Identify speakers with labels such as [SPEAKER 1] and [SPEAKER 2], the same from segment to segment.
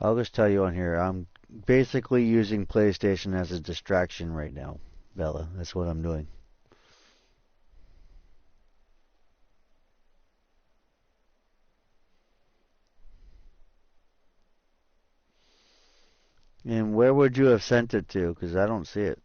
[SPEAKER 1] I'll just tell you on here, I'm basically using PlayStation as a distraction right now, Bella. That's what I'm doing. And where would you have sent it to? Because I don't see it.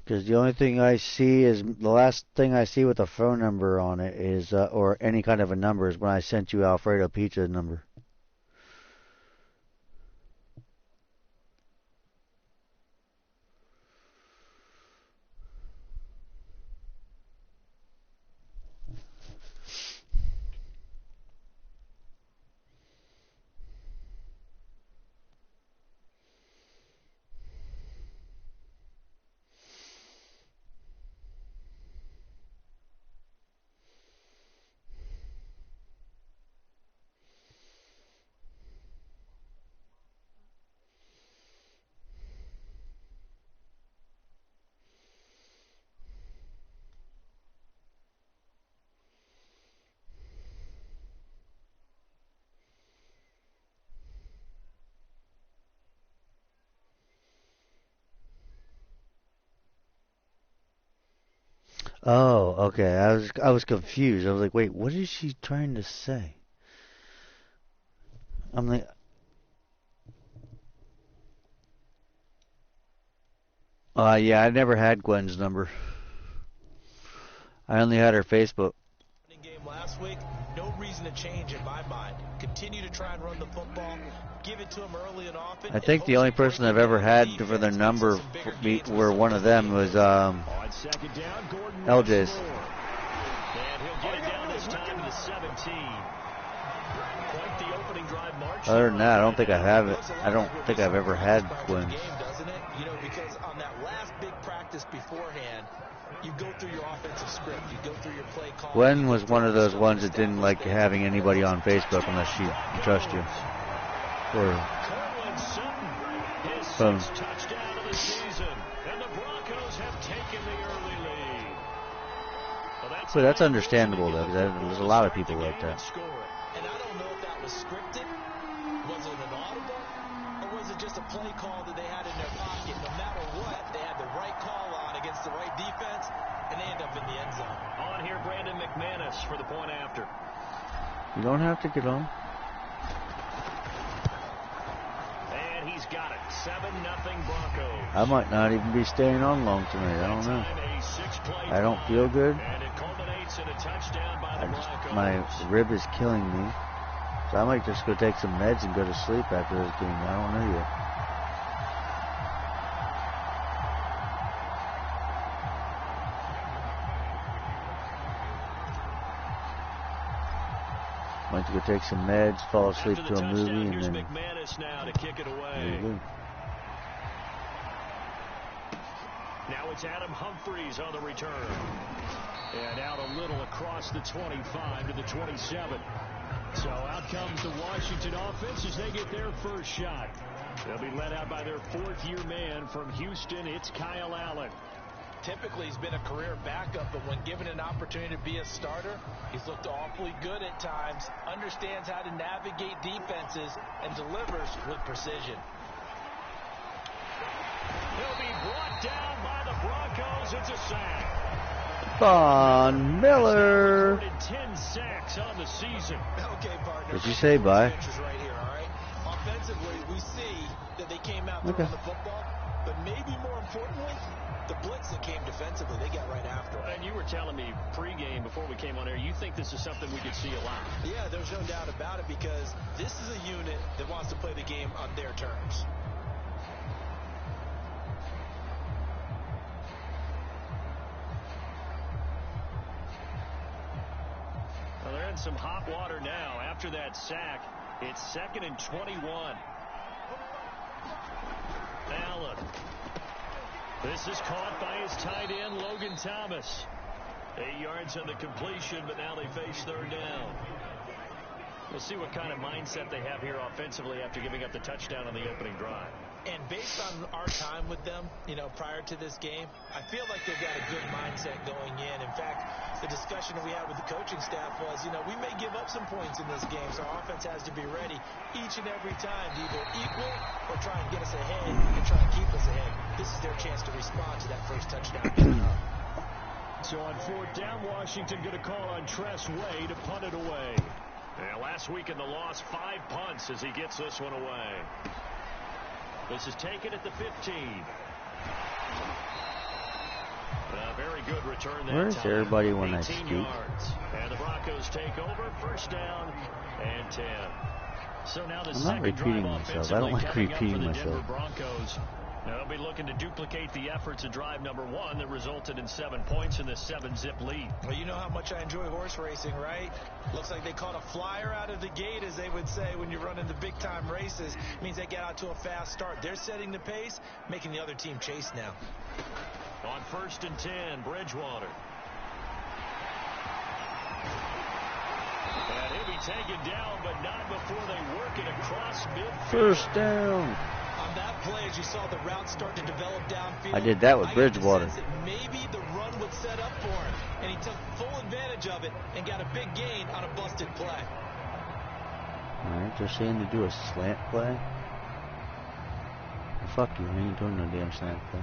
[SPEAKER 1] Because the only thing I see is the last thing I see with a phone number on it is, or any kind of a number, is when I sent you Alfredo Pizza number. Oh, okay. I was confused. I was like, wait, what is she trying to say? I'm like, yeah, I never had Gwen's number. I only had her Facebook.
[SPEAKER 2] Game last week, no reason to change in my mind. Continue to try and run the football, give it to him early and often.
[SPEAKER 1] I think the only person I've ever had for their number were one of them was LJ's. Other than that, I don't think I have it. I don't think I've ever had Gwen.
[SPEAKER 2] You know, because on that last big practice beforehand, you go through your offensive script, you go through your play call.
[SPEAKER 1] Gwen was one of those ones that didn't like having anybody on Facebook unless she trust you. Or phone. So that's understandable though, because there's a lot of people like that.
[SPEAKER 2] And I don't know if that was scripted. Was it an audible? Or was it just a play call that they had in their pocket? No matter what, they had the right call on against the right defense, and they end up in the end zone.
[SPEAKER 3] On here, Brandon McManus for the point after.
[SPEAKER 1] You don't have to get on.
[SPEAKER 3] And he's got it. 7-0 Broncos.
[SPEAKER 1] I might not even be staying on long tonight. I don't know. I don't feel good. My rib is killing me. So I might just go take some meds and go to sleep after this game. I don't know yet. Might go take some meds, fall asleep to a movie, and then
[SPEAKER 3] now to kick it away. Now it's Adam Humphries on the return. And out a little across the 25 to the 27. So out comes the Washington offense as they get their first shot. They'll be led out by their fourth-year man from Houston. It's Kyle Allen.
[SPEAKER 2] Typically, he's been a career backup, but when given an opportunity to be a starter, he's looked awfully good at times, understands how to navigate defenses, and delivers with precision.
[SPEAKER 3] He'll be brought down by the Broncos. It's a sack.
[SPEAKER 1] Von Miller.
[SPEAKER 3] 10 sacks on the season.
[SPEAKER 2] Okay, partner.
[SPEAKER 1] Did you say bye?
[SPEAKER 2] Right here, all right? Offensively, we see that they came out throwing the football, but maybe more importantly, the blitz that came defensively, they got right after it.
[SPEAKER 3] And you were telling me pregame before we came on air, you think this is something we could see a lot.
[SPEAKER 2] Yeah, there's no doubt about it, because this is a unit that wants to play the game on their terms.
[SPEAKER 3] Well, they're in some hot water now. After that sack, it's 2nd and 21. Allen. This is caught by his tight end, Logan Thomas. 8 yards on the completion, but now they face third down. We'll see what kind of mindset they have here offensively after giving up the touchdown on the opening drive.
[SPEAKER 2] And based on our time with them, prior to this game, I feel like they've got a good mindset going in. In fact, the discussion that we had with the coaching staff was, we may give up some points in this game, so our offense has to be ready each and every time to either equal or try and get us ahead and try and keep us ahead. This is their chance to respond to that first touchdown coming up.
[SPEAKER 3] So on fourth down, Washington going to call on Tress Way to punt it away. And last week in the loss, 5 punts as he gets this one away. This is taken at the 15. A very good return that
[SPEAKER 1] Where's
[SPEAKER 3] time.
[SPEAKER 1] everybody when I
[SPEAKER 3] 18
[SPEAKER 1] speak?
[SPEAKER 3] yards. And the Broncos take over, first down and 10. So now the
[SPEAKER 1] I'm not
[SPEAKER 3] second
[SPEAKER 1] repeating
[SPEAKER 3] drive
[SPEAKER 1] myself. I don't like
[SPEAKER 3] offensively coming up for
[SPEAKER 1] repeating
[SPEAKER 3] the Denver
[SPEAKER 1] myself.
[SPEAKER 3] Broncos. Now they'll be looking to duplicate the efforts of drive number 1 that resulted in 7 points in this 7-zip lead.
[SPEAKER 2] Well, you know how much I enjoy horse racing, right? Looks like they caught a flyer out of the gate, as they would say when you're running the big-time races. It means they get out to a fast start. They're setting the pace, making the other team chase now.
[SPEAKER 3] On first and 10, Bridgewater. And he'll be taken down, but not before they work it across midfield.
[SPEAKER 1] First down.
[SPEAKER 2] On that play, as you saw the route start to develop downfield,
[SPEAKER 1] I did that with Bridgewater.
[SPEAKER 2] I got the sense that maybe the run would set up for him, and he took full advantage of it and got a big gain on a busted play.
[SPEAKER 1] Alright, they're saying to do a slant play. Well, fuck you, I ain't doing no damn slant play.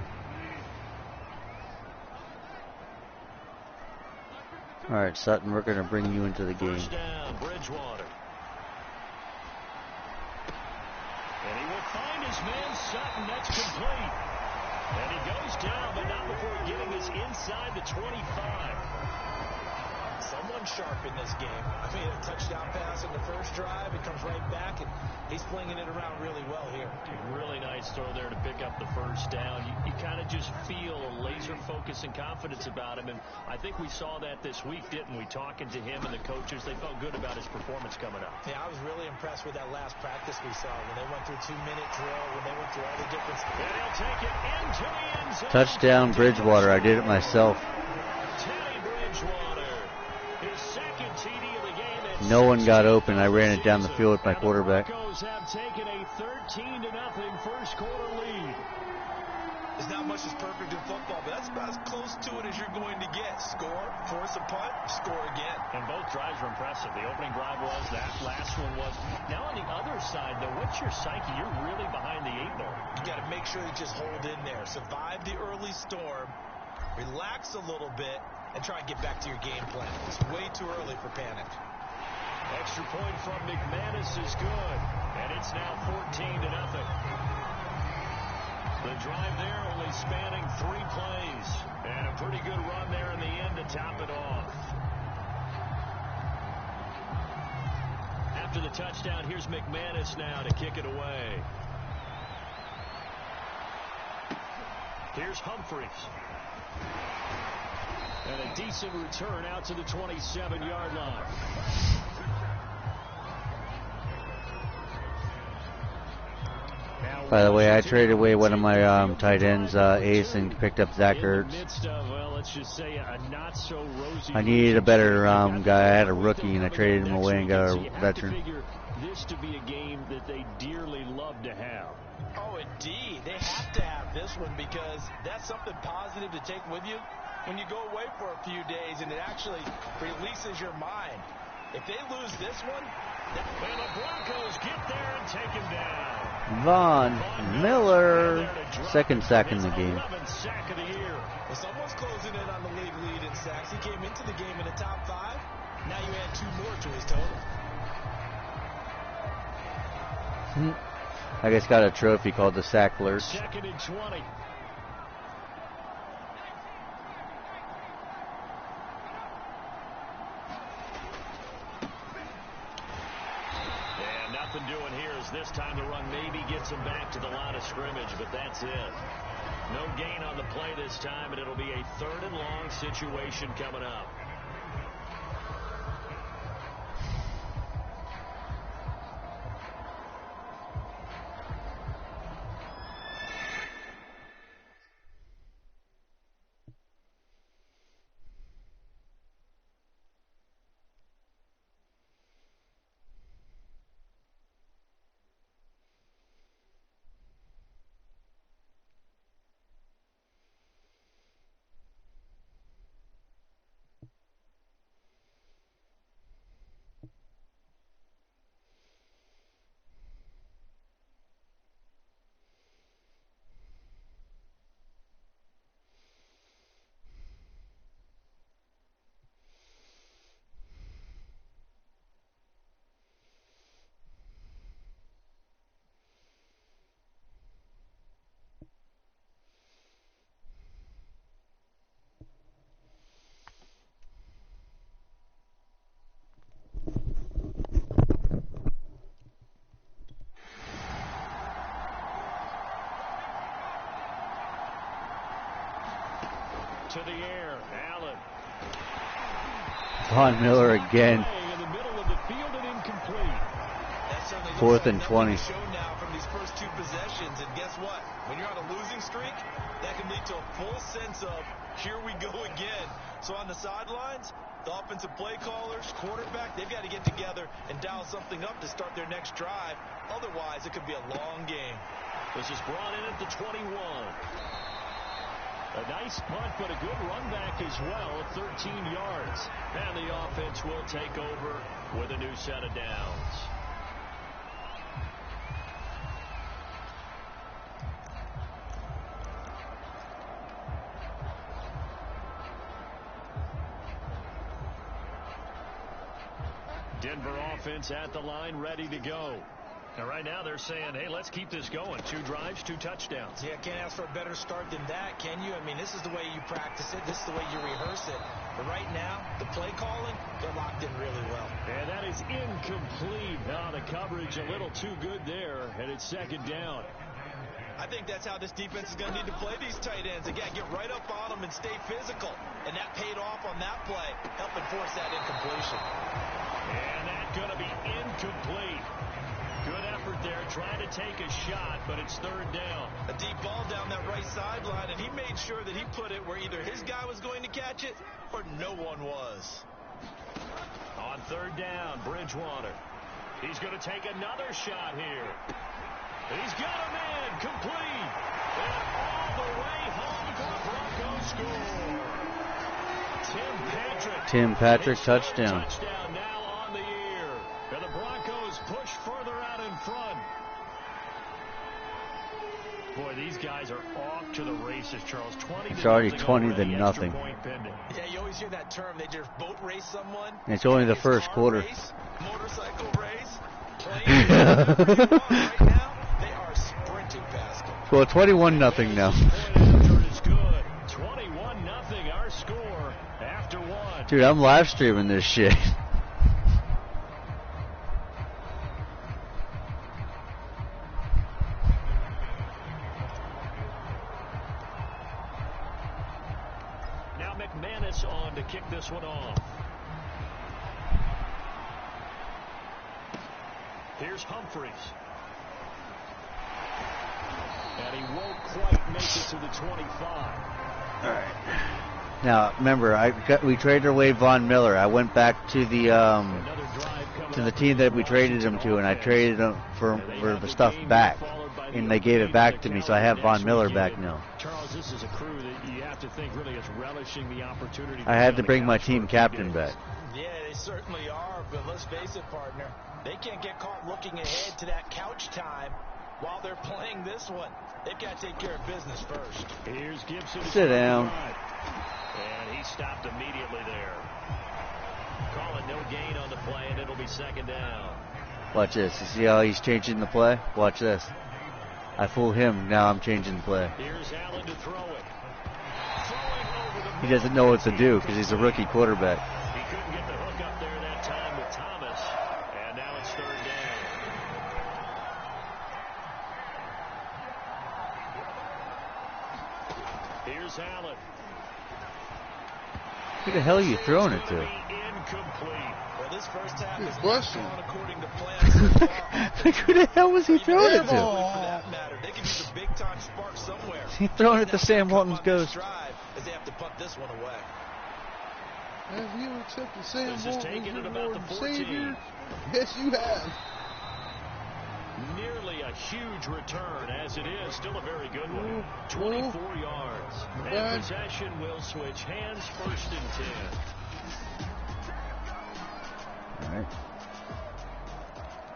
[SPEAKER 1] Alright, Sutton, we're gonna bring you into the game.
[SPEAKER 3] First down, Bridgewater. And he will find his man Sutton. That's complete. And he goes down, but not before getting us inside the 25.
[SPEAKER 2] Someone sharp in this game. I mean, a touchdown pass in the first drive. It comes right back, and he's flinging it around really well here.
[SPEAKER 3] Really nice throw there to pick up the first down. You kind of just feel a laser focus and confidence about him, and I think we saw that this week, didn't we? Talking to him and the coaches, they felt good about his performance coming up.
[SPEAKER 2] Yeah, I was really impressed with that last practice we saw when they went through 2-minute drill, when they went through all the different.
[SPEAKER 3] And he'll take it into the end zone.
[SPEAKER 1] Touchdown, Bridgewater. I did it myself.
[SPEAKER 3] Teddy Bridgewater, his second TD of the game.
[SPEAKER 1] No one got open. I ran it down the field with my quarterback.
[SPEAKER 3] The Broncos have taken a 13-0 first quarter lead.
[SPEAKER 2] There's not much that's perfect in football, but that's about as close to it as you're going to get. Score, force a punt, score again.
[SPEAKER 3] And both drives were impressive. The opening drive was, that last one was. Now on the other side, though, what's your psyche? You're really behind the 8-ball.
[SPEAKER 2] You got to make sure you just hold in there. Survive the early storm, relax a little bit, and try and get back to your game plan. It's way too early for panic.
[SPEAKER 3] Extra point from McManus is good. And it's now 14-0. The drive there only spanning 3 plays. And a pretty good run there in the end to top it off. After the touchdown, here's McManus now to kick it away. Here's Humphries. And a decent return out to the 27-yard line.
[SPEAKER 1] By the way, I traded away one of my tight ends, Ace, and picked up Zach Ertz. I needed a better guy. I had a rookie, and I traded him away and got a veteran.
[SPEAKER 3] This to be a game that they dearly love to have.
[SPEAKER 2] Oh, indeed. They have to have this one because that's something positive to take with you when you go away for a few days, and it actually releases your mind. If they lose this one,
[SPEAKER 3] and the Broncos get there and take him down.
[SPEAKER 1] Von Miller, second sack in the game.
[SPEAKER 3] 11th sack of the year.
[SPEAKER 2] Well, someone's closing in on the lead in sacks. He came into the game in the top 5. Now you add 2 more to his total.
[SPEAKER 1] I just got a trophy called the Sack Lurch.
[SPEAKER 3] Second and 20. Nothing doing here as this time the run maybe gets him back to the line of scrimmage, but that's it. No gain on the play this time, and it'll be a 3rd and long situation coming up. To the air, Allen.
[SPEAKER 1] Von Miller again.
[SPEAKER 3] In the middle of the field and incomplete.
[SPEAKER 1] Fourth and 20.
[SPEAKER 2] Shown now from these first two possessions, and guess what? When you're on a losing streak, that can lead to a full sense of here we go again. So on the sidelines, the offensive play callers, quarterback, they've got to get together and dial something up to start their next drive. Otherwise, it could be a long game.
[SPEAKER 3] This is brought in at the 21. A nice punt, but a good run back as well at 13 yards. And the offense will take over with a new set of downs. Denver offense at the line, ready to go. And right now they're saying, hey, let's keep this going. 2 drives, 2 touchdowns.
[SPEAKER 2] Yeah, can't ask for a better start than that, can you? I mean, this is the way you practice it. This is the way you rehearse it. But right now, the play calling, they're locked in really well.
[SPEAKER 3] And that is incomplete. Now the coverage a little too good there, and it's second down.
[SPEAKER 2] I think that's how this defense is going to need to play these tight ends. Again, get right up on them and stay physical. And that paid off on that play, helping force that incompletion.
[SPEAKER 3] And that's going to be incomplete. Good effort there, trying to take a shot, but it's third down.
[SPEAKER 2] A deep ball down that right sideline, and he made sure that he put it where either his guy was going to catch it or no one was.
[SPEAKER 3] On third down, Bridgewater. He's going to take another shot here. He's got a man, complete. And all the way home for a Broncos score.
[SPEAKER 1] Tim Patrick, touchdown.
[SPEAKER 3] Touchdown now on the year. And the Broncos push further out in front. Boy, these guys are off to the races, Charles.
[SPEAKER 1] It's already 20 to nothing.
[SPEAKER 2] Yeah, you always hear that term. They just boat race someone.
[SPEAKER 1] And it's only the first quarter.
[SPEAKER 2] Race, motorcycle race, plane race, right now, they are sprinting past them.
[SPEAKER 1] Well, 21-0 now.
[SPEAKER 3] 21-0 our score after 1.
[SPEAKER 1] Dude, I'm live streaming this shit.
[SPEAKER 3] Now McManus on to kick this one off. Here's Humphreys. And he won't quite make it to the 25.
[SPEAKER 1] All right. Now, remember, we traded away Von Miller. I went back to the team that we traded him to, and I traded him for the stuff back, and they gave it back to me, so I have Von Miller back now.
[SPEAKER 3] Charles, this is a crew that you have to think really is relishing the opportunity.
[SPEAKER 1] I had to bring my team captain back.
[SPEAKER 2] Yeah, they certainly are, but let's face it, partner. They can't get caught looking ahead to that couch time while they're playing this one. They've got to take care of business first.
[SPEAKER 3] Here's Gibson.
[SPEAKER 1] Sit down.
[SPEAKER 3] And he stopped immediately there. Call it no gain on the play, and it'll be second down.
[SPEAKER 1] Watch this. You see how he's changing the play? Watch this. I fool him. Now I'm changing the play.
[SPEAKER 3] Here's Allen to throw it.
[SPEAKER 1] He doesn't know what to do because he's a rookie quarterback.
[SPEAKER 3] He couldn't get the hook up there that time with Thomas. And now it's third down. Here's Allen.
[SPEAKER 1] Who the hell are you throwing it to?
[SPEAKER 3] Incomplete.
[SPEAKER 2] Well, this first half is
[SPEAKER 4] question.
[SPEAKER 2] not going according to plan so far.
[SPEAKER 1] Like, who the hell was he throwing it
[SPEAKER 2] For
[SPEAKER 1] to?
[SPEAKER 2] that matter, they could use a big time spark somewhere.
[SPEAKER 1] He's throwing it to Sam Walton's ghost.
[SPEAKER 2] As they have to punt this one away.
[SPEAKER 4] Have you accepted Sam
[SPEAKER 3] This is
[SPEAKER 4] Walton
[SPEAKER 3] taken
[SPEAKER 4] as your
[SPEAKER 3] at about
[SPEAKER 4] Lord
[SPEAKER 3] the
[SPEAKER 4] and
[SPEAKER 3] 14.
[SPEAKER 4] Savior? Yes, you have.
[SPEAKER 3] Nearly a huge return, as it is. Still a very good one.
[SPEAKER 4] Ooh.
[SPEAKER 3] 24 yards.
[SPEAKER 4] Right.
[SPEAKER 3] And possession will switch hands, first and 10.
[SPEAKER 1] All right.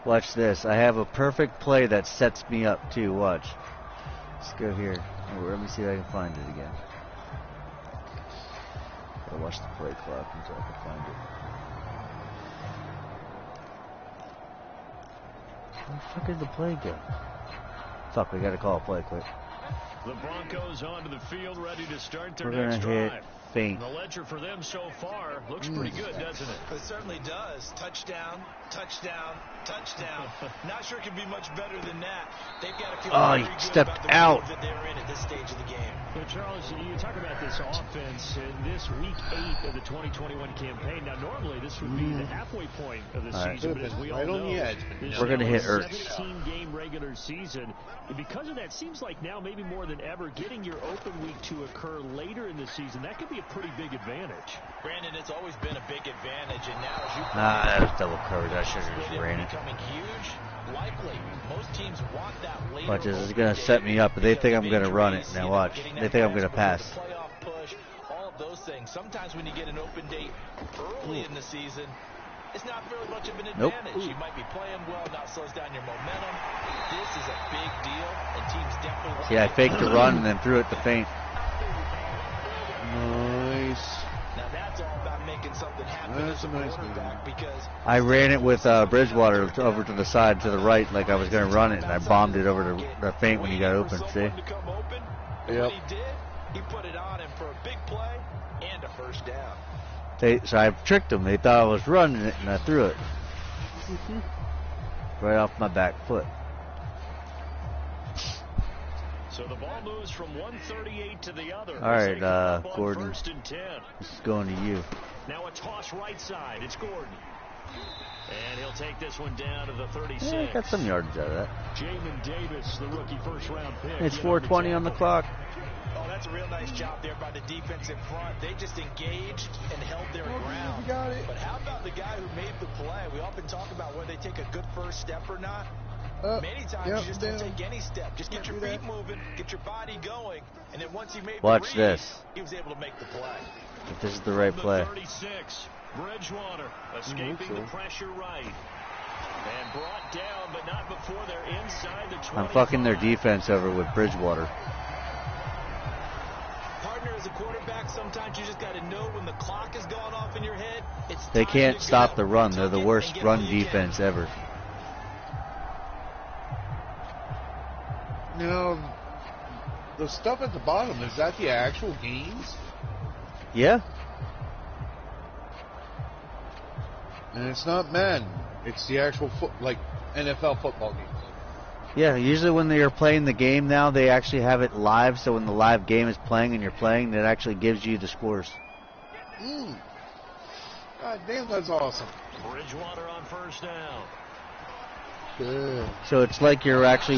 [SPEAKER 1] Watch this. I have a perfect play that sets me up too. Watch. Let's go here. Oh, let me see if I can find it again. Gotta watch the play clock until I can find it. Where the fuck did the play go? Fuck, we gotta call a play quick.
[SPEAKER 3] The Broncos onto the field, ready to start their
[SPEAKER 1] We're gonna
[SPEAKER 3] next
[SPEAKER 1] hit
[SPEAKER 3] drive.
[SPEAKER 1] feint.
[SPEAKER 3] The ledger for them so far looks pretty good, doesn't it?
[SPEAKER 2] It certainly does. Touchdown, touchdown, touchdown. Not sure it can be much better than that. They've got to feel very good
[SPEAKER 1] stepped
[SPEAKER 2] about the
[SPEAKER 1] out.
[SPEAKER 2] move that they're in at this stage of the game.
[SPEAKER 3] But Charles, you talk about this offense in this week 8 of the 2021 campaign. Now, normally this would be the halfway point of the season, but as we all know,
[SPEAKER 1] we're going to hit Ertz.
[SPEAKER 3] 17-game regular season. And because of that, seems like now maybe more than ever, getting your open week to occur later in the season, that could be a pretty big advantage.
[SPEAKER 2] Brandon, it's always been a big advantage, and now as you
[SPEAKER 1] That was double coverage. I should have just ran it.
[SPEAKER 2] becoming huge, likely most teams want that later.
[SPEAKER 1] Watch this. It's going to set me up, but they think I'm going to run it. Now watch. They think I'm going to pass.
[SPEAKER 2] Playoff push, all of those things. Sometimes when you get an open date early in the season, it's not very much of an advantage. You might be playing well, not slows down your momentum. This is a big deal, and teams definitely.
[SPEAKER 1] See, I faked the run and then threw it to feint.
[SPEAKER 4] Nice.
[SPEAKER 2] Now that's all about making something happen
[SPEAKER 4] That's
[SPEAKER 2] as
[SPEAKER 4] a nice
[SPEAKER 2] quarterback, because
[SPEAKER 1] I ran it with Bridgewater over to the side, to the right, like I was going to run it, and I bombed it over to the feint when he got open. See?
[SPEAKER 2] to come open,
[SPEAKER 4] Yep.
[SPEAKER 2] what he did, he put it on him for a big play and a first down.
[SPEAKER 1] So I tricked them. They thought I was running it, and I threw it right off my back foot.
[SPEAKER 3] So the ball moves from 138 to the other.
[SPEAKER 1] All right, Gordon.
[SPEAKER 3] First and 10.
[SPEAKER 1] This is going to you.
[SPEAKER 3] Now a toss right side. It's Gordon. And he'll take this one down to the 36.
[SPEAKER 1] Yeah, got some yardage out of that.
[SPEAKER 3] Jamin Davis, the rookie first-round pick.
[SPEAKER 1] It's 4:20 on the clock.
[SPEAKER 2] Oh, that's a real nice job there by the defense in front. They just engaged and held their ground.
[SPEAKER 4] You got it.
[SPEAKER 2] But how about the guy who made the play? We often talk about whether they take a good first step or not. Many times you just don't take any step. Just get your feet moving, get your body going, and then once you made the
[SPEAKER 1] Watch
[SPEAKER 2] read,
[SPEAKER 1] this.
[SPEAKER 2] he was able to make the play.
[SPEAKER 1] If this is the right play.
[SPEAKER 3] 36, Bridgewater escaping the pressure right. And brought down, but not before they're inside the 20.
[SPEAKER 1] I'm fucking their defense over with Bridgewater.
[SPEAKER 2] Partner, as a quarterback, sometimes you just got to know when the clock is going off in your head. It's
[SPEAKER 1] They
[SPEAKER 2] time
[SPEAKER 1] can't
[SPEAKER 2] to
[SPEAKER 1] stop
[SPEAKER 2] go.
[SPEAKER 1] the run. They're the
[SPEAKER 2] Tuck it
[SPEAKER 1] worst
[SPEAKER 2] and get
[SPEAKER 1] run
[SPEAKER 2] all you can.
[SPEAKER 1] defense ever.
[SPEAKER 4] Now, the stuff at the bottom, is that the actual games?
[SPEAKER 1] Yeah.
[SPEAKER 4] And it's not Madden. It's the actual NFL football games.
[SPEAKER 1] Yeah, usually when they're playing the game now, they actually have it live, so when the live game is playing and you're playing, it actually gives you the scores.
[SPEAKER 4] God damn, that's awesome.
[SPEAKER 3] Bridgewater on first down.
[SPEAKER 4] Good.
[SPEAKER 1] So it's like you're actually,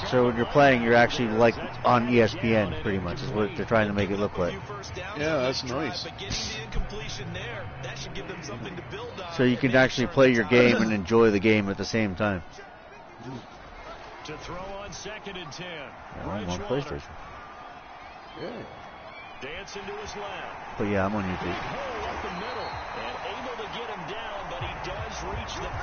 [SPEAKER 1] so when you're playing, you're actually like on ESPN, pretty much, is what they're trying to make it look like.
[SPEAKER 4] Yeah, that's nice.
[SPEAKER 2] But getting the incompletion there, that should give them something to build on.
[SPEAKER 1] So you can actually play your game and enjoy the game at the same time.
[SPEAKER 3] To throw on second and 10.
[SPEAKER 1] I'm on PlayStation.
[SPEAKER 4] Yeah.
[SPEAKER 3] Dancing to his left.
[SPEAKER 1] But yeah, I'm on
[SPEAKER 3] Big
[SPEAKER 1] YouTube.
[SPEAKER 3] hole up the middle. And able to get him down, but he does reach the 5.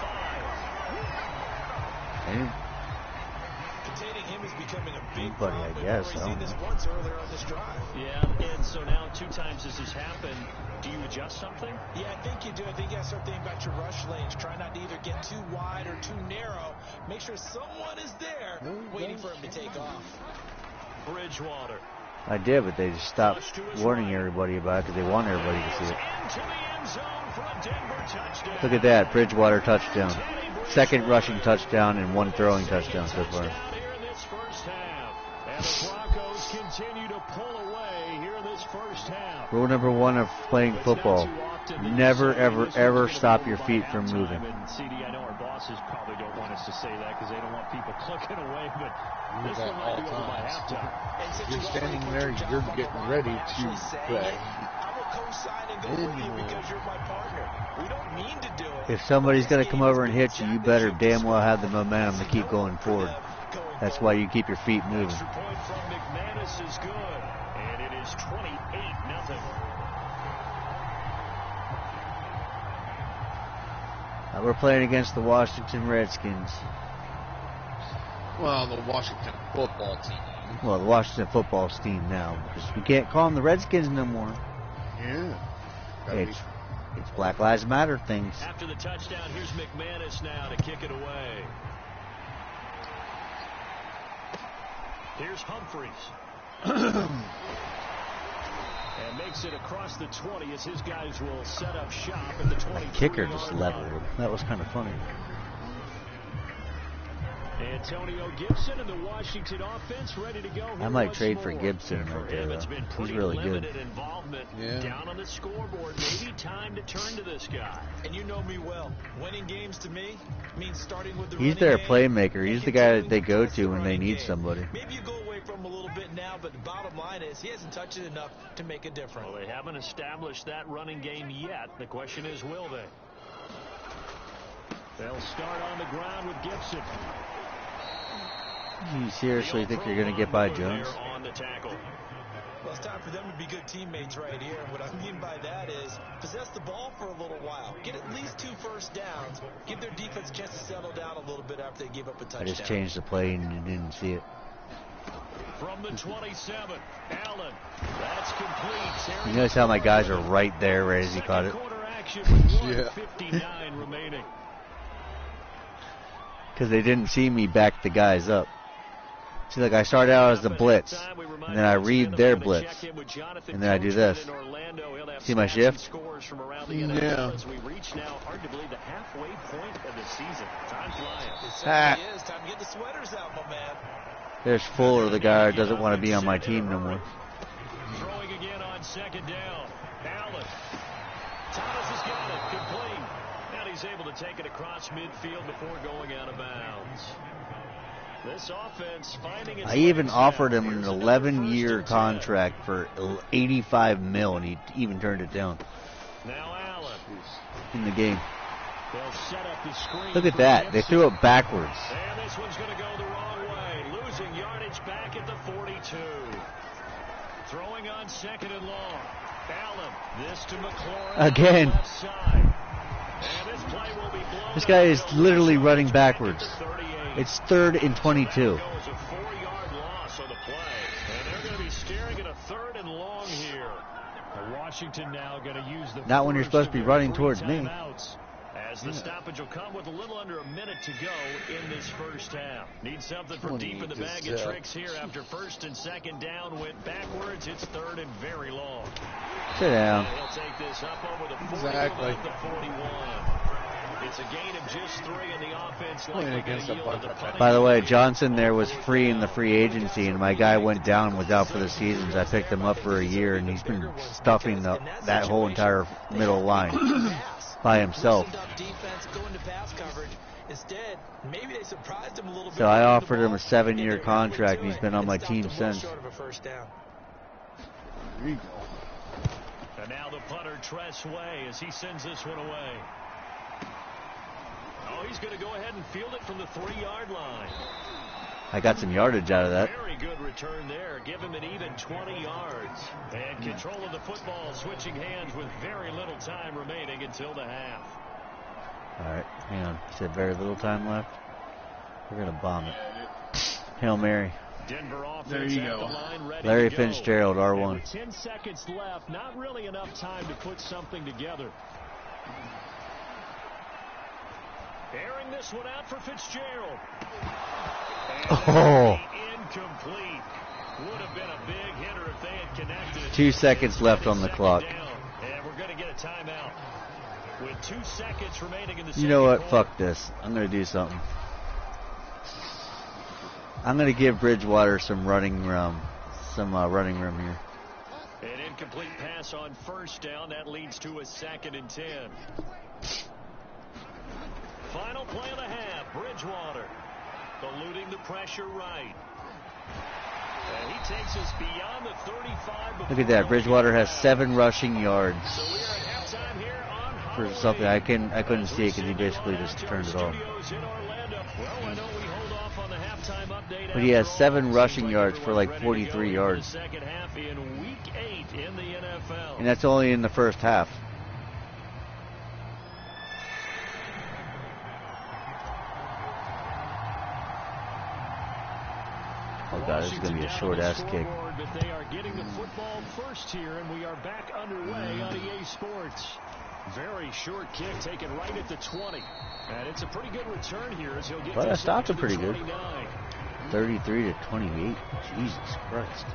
[SPEAKER 2] Containing him is becoming a big
[SPEAKER 1] Anybody, I
[SPEAKER 2] problem.
[SPEAKER 1] guess.
[SPEAKER 2] We've
[SPEAKER 1] I
[SPEAKER 2] seen
[SPEAKER 1] don't
[SPEAKER 2] this
[SPEAKER 1] know.
[SPEAKER 2] once earlier on this drive.
[SPEAKER 3] Yeah, and so now 2 times this has happened. Do you adjust something?
[SPEAKER 2] Yeah, I think you do. I think you got to start thinking about your rush lanes. Try not to either get too wide or too narrow. Make sure someone is there waiting for him to take off.
[SPEAKER 3] Bridgewater.
[SPEAKER 1] I did, but they just stopped warning everybody about it because they want everybody to see it.
[SPEAKER 3] Into the end zone for a Denver touchdown.
[SPEAKER 1] Look at that, Bridgewater touchdown. Second rushing touchdown and 1 throwing touchdown so far.
[SPEAKER 3] Here in this first half. And the Broncos continue to pull away here in this first half.
[SPEAKER 1] Rule number 1 of playing football: never, ever, ever stop your feet from moving.
[SPEAKER 3] And CD, I know our bosses probably don't want us to say that because they don't want people clicking away, but this
[SPEAKER 4] that
[SPEAKER 3] one might
[SPEAKER 4] all
[SPEAKER 3] be over by
[SPEAKER 4] times.
[SPEAKER 3] halftime.
[SPEAKER 4] You're standing there, you're getting ready to play.
[SPEAKER 2] I will co-sign and go with you because you're my partner. We don't mean to do it.
[SPEAKER 1] If somebody's going to come over and hit you, you better damn well have the momentum to keep going forward. That's why you keep your feet moving.
[SPEAKER 3] Extra point from McManus is good, and it is 28-0.
[SPEAKER 1] We're playing against the Washington Redskins.
[SPEAKER 4] Well, the Washington football team.
[SPEAKER 1] Well, the Washington football team now, because we can't call them the Redskins no more.
[SPEAKER 4] Yeah. Gotta be-
[SPEAKER 1] It's Black Lives Matter things.
[SPEAKER 3] After the touchdown, here's McManus now to kick it away. Here's Humphreys. And makes it across the 20 as his guys will set up shop at the 20.
[SPEAKER 1] Kicker just leveled. That was kind of funny.
[SPEAKER 3] Antonio Gibson and the Washington offense ready to go.
[SPEAKER 1] I might trade for Gibson right there, though. He's really good.
[SPEAKER 3] Yeah. Down on the scoreboard, maybe time to turn to this guy.
[SPEAKER 2] And you know me well. Winning games to me means starting with the
[SPEAKER 1] He's their playmaker. He's the guy that they go to when they need somebody.
[SPEAKER 2] Maybe you go away from him a little bit now, but the bottom line is he hasn't touched it enough to make a difference.
[SPEAKER 3] Well, they haven't established that running game yet. The question is, will they? They'll start on the ground with Gibson.
[SPEAKER 1] You seriously think you're going to get by Jones?
[SPEAKER 3] On the tackle.
[SPEAKER 2] Well, it's time for them to be good teammates right here. What I mean by that is possess the ball for a little while. Get at least 2 first downs. Give their defense a chance to settle down a little bit after they give up a touchdown.
[SPEAKER 1] I just changed the play and you didn't see it.
[SPEAKER 3] From the 27, Allen. That's complete.
[SPEAKER 1] You notice how my guys are right there right as he caught it?
[SPEAKER 3] Yeah. 59 remaining.
[SPEAKER 1] Because they didn't see me back the guys up. See, like I started out as the blitz, and then I read their blitz, and then I do this. See my shift?
[SPEAKER 4] Yeah.
[SPEAKER 1] There's Fuller, the guy who doesn't want to be on my team no more.
[SPEAKER 3] Throwing again on second down. Allen. Thomas has got it. Complete. And he's able to take it across midfield before going out of bounds. This offense finding its
[SPEAKER 1] I even offered him an 11-year contract for $85 million, and he even turned it down.
[SPEAKER 3] Now Allen
[SPEAKER 1] in the game.
[SPEAKER 3] They'll set up the screen.
[SPEAKER 1] Look at that. They threw it backwards.
[SPEAKER 3] And this one's going to go the wrong way. Losing yardage back at the 42. Throwing on second and long. Allen. This to McLaurin.
[SPEAKER 1] Again.
[SPEAKER 3] Left side. And this play will be blown.
[SPEAKER 1] This guy is literally running backwards. It's 3rd and 22.
[SPEAKER 3] It was a 4-yard loss on the play. And they're going to be staring at a 3rd and long here. Washington now going to use the
[SPEAKER 1] not when you're supposed to be running towards me.
[SPEAKER 3] As the stoppage will come with a little under a minute to go in this first half. Need something from deep in the bag of tricks here after first and second down went backwards. It's 3rd and very long.
[SPEAKER 1] Sit down.
[SPEAKER 3] And he'll take this up over the 40
[SPEAKER 4] Exactly.
[SPEAKER 3] the 41. It's a gain of just 3 in the offense.
[SPEAKER 1] By the way, Johnson there was free in the free agency, and my guy went down and was out for the season. I picked him up for a year, and he's been stuffing that whole entire middle line by himself. So I offered him a 7-year contract, and he's been on my team since.
[SPEAKER 3] And now the punter, Tress Way, as he sends this one away. Oh, he's going to go ahead and field it from the 3-yard line.
[SPEAKER 1] I got some yardage out of that.
[SPEAKER 3] Very good return there. Give him an even 20 yards. And control of the football switching hands with very little time remaining until the half.
[SPEAKER 1] All right, hang on. You said very little time left? We're going to bomb it. Hail Mary.
[SPEAKER 3] Denver offense
[SPEAKER 4] there you go.
[SPEAKER 3] The line,
[SPEAKER 1] Larry Fitzgerald, R1.
[SPEAKER 3] With 10 seconds left, not really enough time to put something together. Airing this one out for Fitzgerald.
[SPEAKER 1] Oh.
[SPEAKER 3] Incomplete. Would have been a big hitter if they had connected.
[SPEAKER 1] 2 seconds left on the clock.
[SPEAKER 3] And we're going to get a timeout. With 2 seconds remaining in the
[SPEAKER 1] You know what?
[SPEAKER 3] quarter.
[SPEAKER 1] Fuck this. I'm going to do something. I'm going to give Bridgewater some running room here.
[SPEAKER 3] An incomplete pass on first down. That leads to a 2nd and 10. Final play of the half. Bridgewater eluding the pressure right. And he takes us beyond the 35.
[SPEAKER 1] Look at that. Bridgewater has 7 rushing yards.
[SPEAKER 3] So we are at halftime here on
[SPEAKER 1] For something I couldn't see it because he basically just turned it off. But he has 7 rushing yards for like 43 yards. And that's only in the first half. Oh God, this is going to be a short-ass kick.
[SPEAKER 3] But they are getting the football first here, and we are back underway on EA Sports. Very short kick taken right at the 20. And it's a pretty good return here as he'll get
[SPEAKER 1] But I stopped it pretty good.
[SPEAKER 3] 29.
[SPEAKER 1] 33 to 28. Jesus Christ.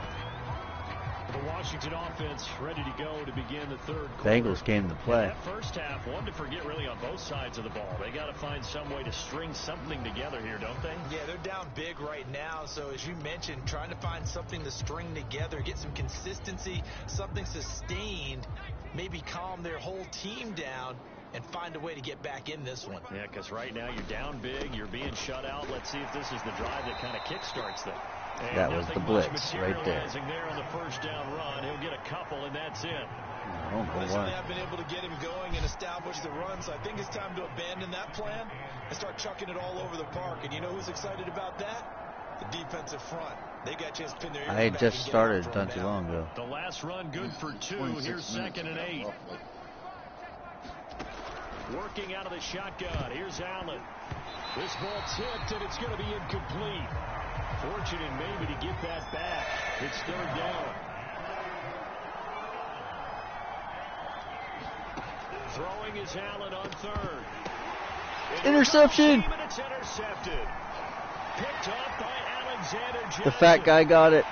[SPEAKER 3] The Washington offense ready to go to begin the third quarter.
[SPEAKER 1] Bengals came to play.
[SPEAKER 3] That first half, one to forget really on both sides of the ball. They got to find some way to string something together here, don't they?
[SPEAKER 2] Yeah, they're down big right now. So as you mentioned, trying to find something to string together, get some consistency, something sustained, maybe calm their whole team down and find a way to get back in this one.
[SPEAKER 3] Yeah, because right now you're down big, you're being shut out. Let's see if this is the drive that kind of kickstarts them. And
[SPEAKER 1] that was the blitz right there.
[SPEAKER 3] There on the first down run. He'll get a couple, and that's it.
[SPEAKER 1] I don't know
[SPEAKER 2] They
[SPEAKER 1] why.
[SPEAKER 2] have been able to get him going and establish the run, so I think it's time to abandon that plan and start chucking it all over the park. And you know who's excited about that? The defensive front. They got a chance to pin their ears
[SPEAKER 1] I had
[SPEAKER 2] back
[SPEAKER 1] just
[SPEAKER 2] and get
[SPEAKER 1] started
[SPEAKER 2] after
[SPEAKER 1] not
[SPEAKER 2] him
[SPEAKER 1] too
[SPEAKER 2] now.
[SPEAKER 1] long ago.
[SPEAKER 3] The last run good for 2. Here's 2nd and 8. Working out of the shotgun. Here's Allen. This ball tipped, and it's going to be incomplete. Fortunate maybe to get that back. It's 3rd down. Throwing is Allen on 3rd.
[SPEAKER 1] Interception!
[SPEAKER 3] It's intercepted. Picked up by Alexander Johnson.
[SPEAKER 1] The fat guy got it.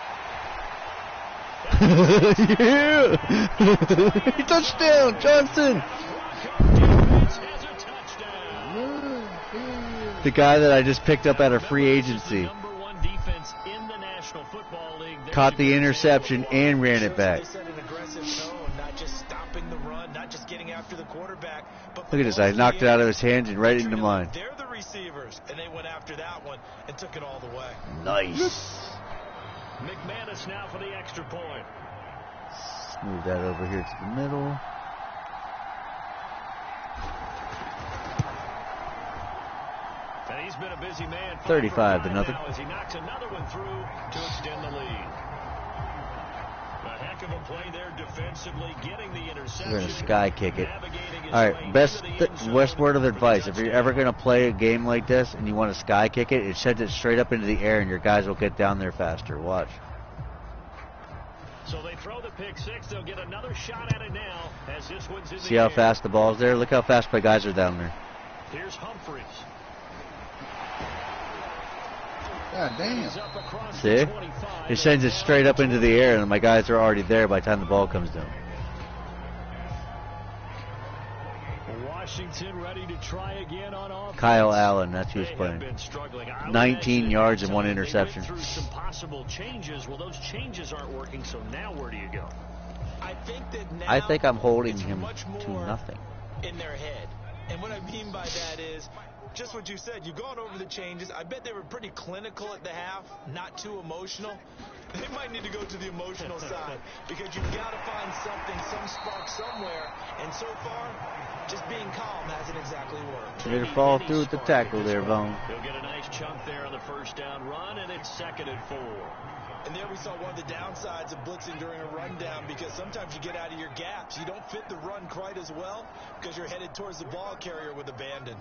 [SPEAKER 1] Yeah! Touchdown, Johnson! The guy that I just picked up out of free agency caught the interception and ran it back. Look at this, I knocked it out of his hands and right into mine.
[SPEAKER 2] They're the receivers, and they went after that one and took it all the way.
[SPEAKER 1] Nice.
[SPEAKER 3] McManus now for the extra point.
[SPEAKER 1] Move that over here to the middle.
[SPEAKER 3] And he's been a busy man.
[SPEAKER 1] 35-0.
[SPEAKER 3] As he knocks another one through to extend the lead. A heck of a play there defensively, getting the interception.
[SPEAKER 1] We're going to sky kick it. All right, best word of advice. If you're ever going to play a game like this and you want to sky kick it, it sends it straight up into the air and your guys will get down there faster. Watch.
[SPEAKER 3] So they throw the pick 6. They'll get another shot at it now as this one's in the
[SPEAKER 1] See how
[SPEAKER 3] air.
[SPEAKER 1] fast the ball's there? Look how fast my guys are down there.
[SPEAKER 3] Here's Humphreys.
[SPEAKER 4] God damn.
[SPEAKER 1] See? It sends it straight up into the air and my guys are already there by the time the ball comes down.
[SPEAKER 3] Washington ready to try again on offense.
[SPEAKER 1] Kyle Allen, that's who's playing. 19 yards and 1 interception.
[SPEAKER 3] Through some possible changes. Well, those changes aren't working, so now where do you go?
[SPEAKER 1] I think I'm holding him
[SPEAKER 2] much
[SPEAKER 1] to
[SPEAKER 2] more
[SPEAKER 1] nothing.
[SPEAKER 2] in their head. And what I mean by that is just what you said. You've gone over the changes. I bet they were pretty clinical at the half, not too emotional. They might need to go to the emotional side because you've got to find something, some spark somewhere. And so far, just being calm hasn't exactly worked.
[SPEAKER 1] Way to fall through with the tackle there, Vaughn.
[SPEAKER 3] He'll get a nice chunk there on the first down run, and it's 2nd and 4.
[SPEAKER 2] And there we saw one of the downsides of blitzing during a rundown because sometimes you get out of your gaps. You don't fit the run quite as well because you're headed towards the ball carrier with abandon.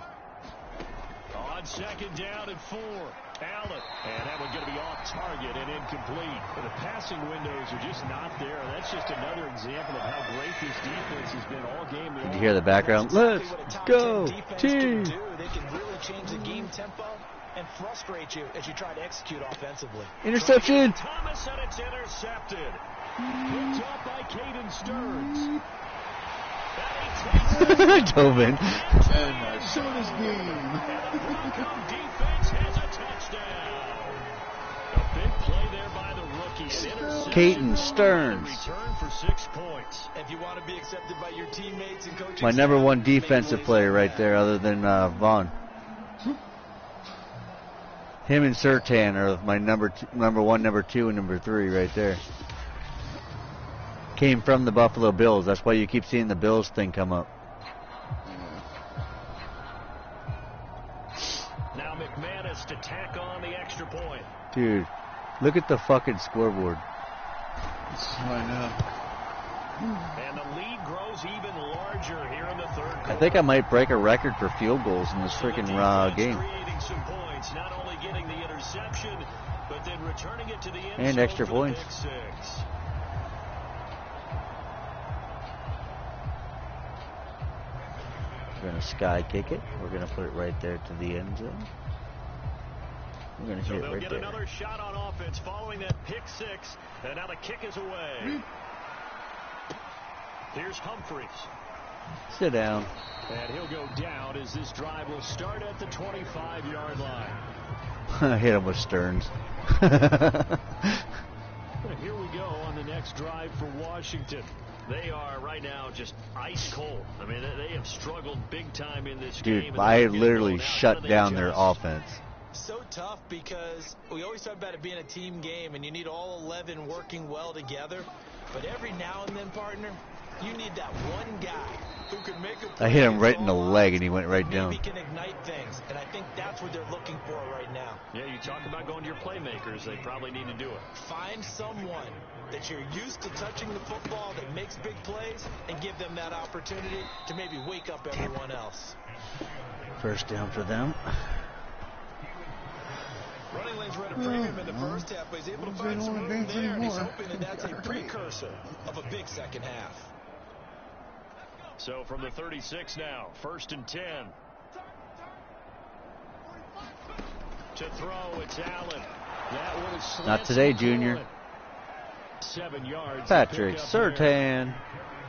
[SPEAKER 3] On 2nd down and 4. Allen. And that one's going to be off target and incomplete. The passing windows are just not there. That's just another example of how great this defense has been all game.
[SPEAKER 1] Did you hear the background? Let's go, team.
[SPEAKER 2] They can really change the game tempo and frustrate you as you try to execute offensively.
[SPEAKER 1] Interception.
[SPEAKER 3] Thomas, and it's intercepted. Picked up by Caden Stearns.
[SPEAKER 1] Tobin.
[SPEAKER 4] And short his game.
[SPEAKER 3] Defense has a touchdown. A big play there by the rookie.
[SPEAKER 1] Caden Stearns.
[SPEAKER 3] Return for 6 points.
[SPEAKER 2] If you want to be accepted by your teammates and coaches,
[SPEAKER 1] My number 1 defensive player right there other than Vaughn. Him and Surtan are my number 1, number 2, and number 3 right there. Came from the Buffalo Bills. That's why you keep seeing the Bills thing come up.
[SPEAKER 3] Now McManus to tack on the extra point.
[SPEAKER 1] Dude, look at the fucking scoreboard.
[SPEAKER 4] I know.
[SPEAKER 3] And the lead grows even larger here in the third quarter.
[SPEAKER 1] I think I might break a record for field goals in this freaking game.
[SPEAKER 3] Creating some points, not only getting the interception, but then returning it to the end
[SPEAKER 1] And
[SPEAKER 3] zone
[SPEAKER 1] extra
[SPEAKER 3] for the
[SPEAKER 1] points.
[SPEAKER 3] pick 6.
[SPEAKER 1] We're going to sky kick it. We're going to put it right there to the end zone. We're going to
[SPEAKER 3] So
[SPEAKER 1] hit it
[SPEAKER 3] they'll
[SPEAKER 1] right
[SPEAKER 3] get
[SPEAKER 1] there.
[SPEAKER 3] another shot on offense following that pick six. And now the kick is away. Here's Humphreys.
[SPEAKER 1] Sit down.
[SPEAKER 3] And he'll go down as this drive will start at the 25-yard line.
[SPEAKER 1] Hit him with Stearns.
[SPEAKER 3] Here we go on the next drive for Washington. They are right now just ice cold. I mean, they have struggled big time in this game.
[SPEAKER 1] Dude, I literally shut down their offense.
[SPEAKER 2] So tough because we always talk about it being a team game and you need all 11 working well together. But every now and then, partner, you need that one guy who can make a play.
[SPEAKER 1] I hit him right in the leg and he went right down.
[SPEAKER 2] Maybe can ignite things, and I think that's what they're looking for right now.
[SPEAKER 3] Yeah, you talk about going to your playmakers. They probably need to do it.
[SPEAKER 2] Find someone that you're used to touching the football that makes big plays and give them that opportunity to maybe wake up everyone else.
[SPEAKER 1] First down for them.
[SPEAKER 2] Running lanes were at a premium in the first half, but he's able to find some room there, and he's hoping that that's a precursor of a big second half.
[SPEAKER 3] So from the 36 now, 1st and 10. To throw, it's Allen. That one is
[SPEAKER 1] Not today, Junior.
[SPEAKER 3] 7 yards.
[SPEAKER 1] Patrick Surtain.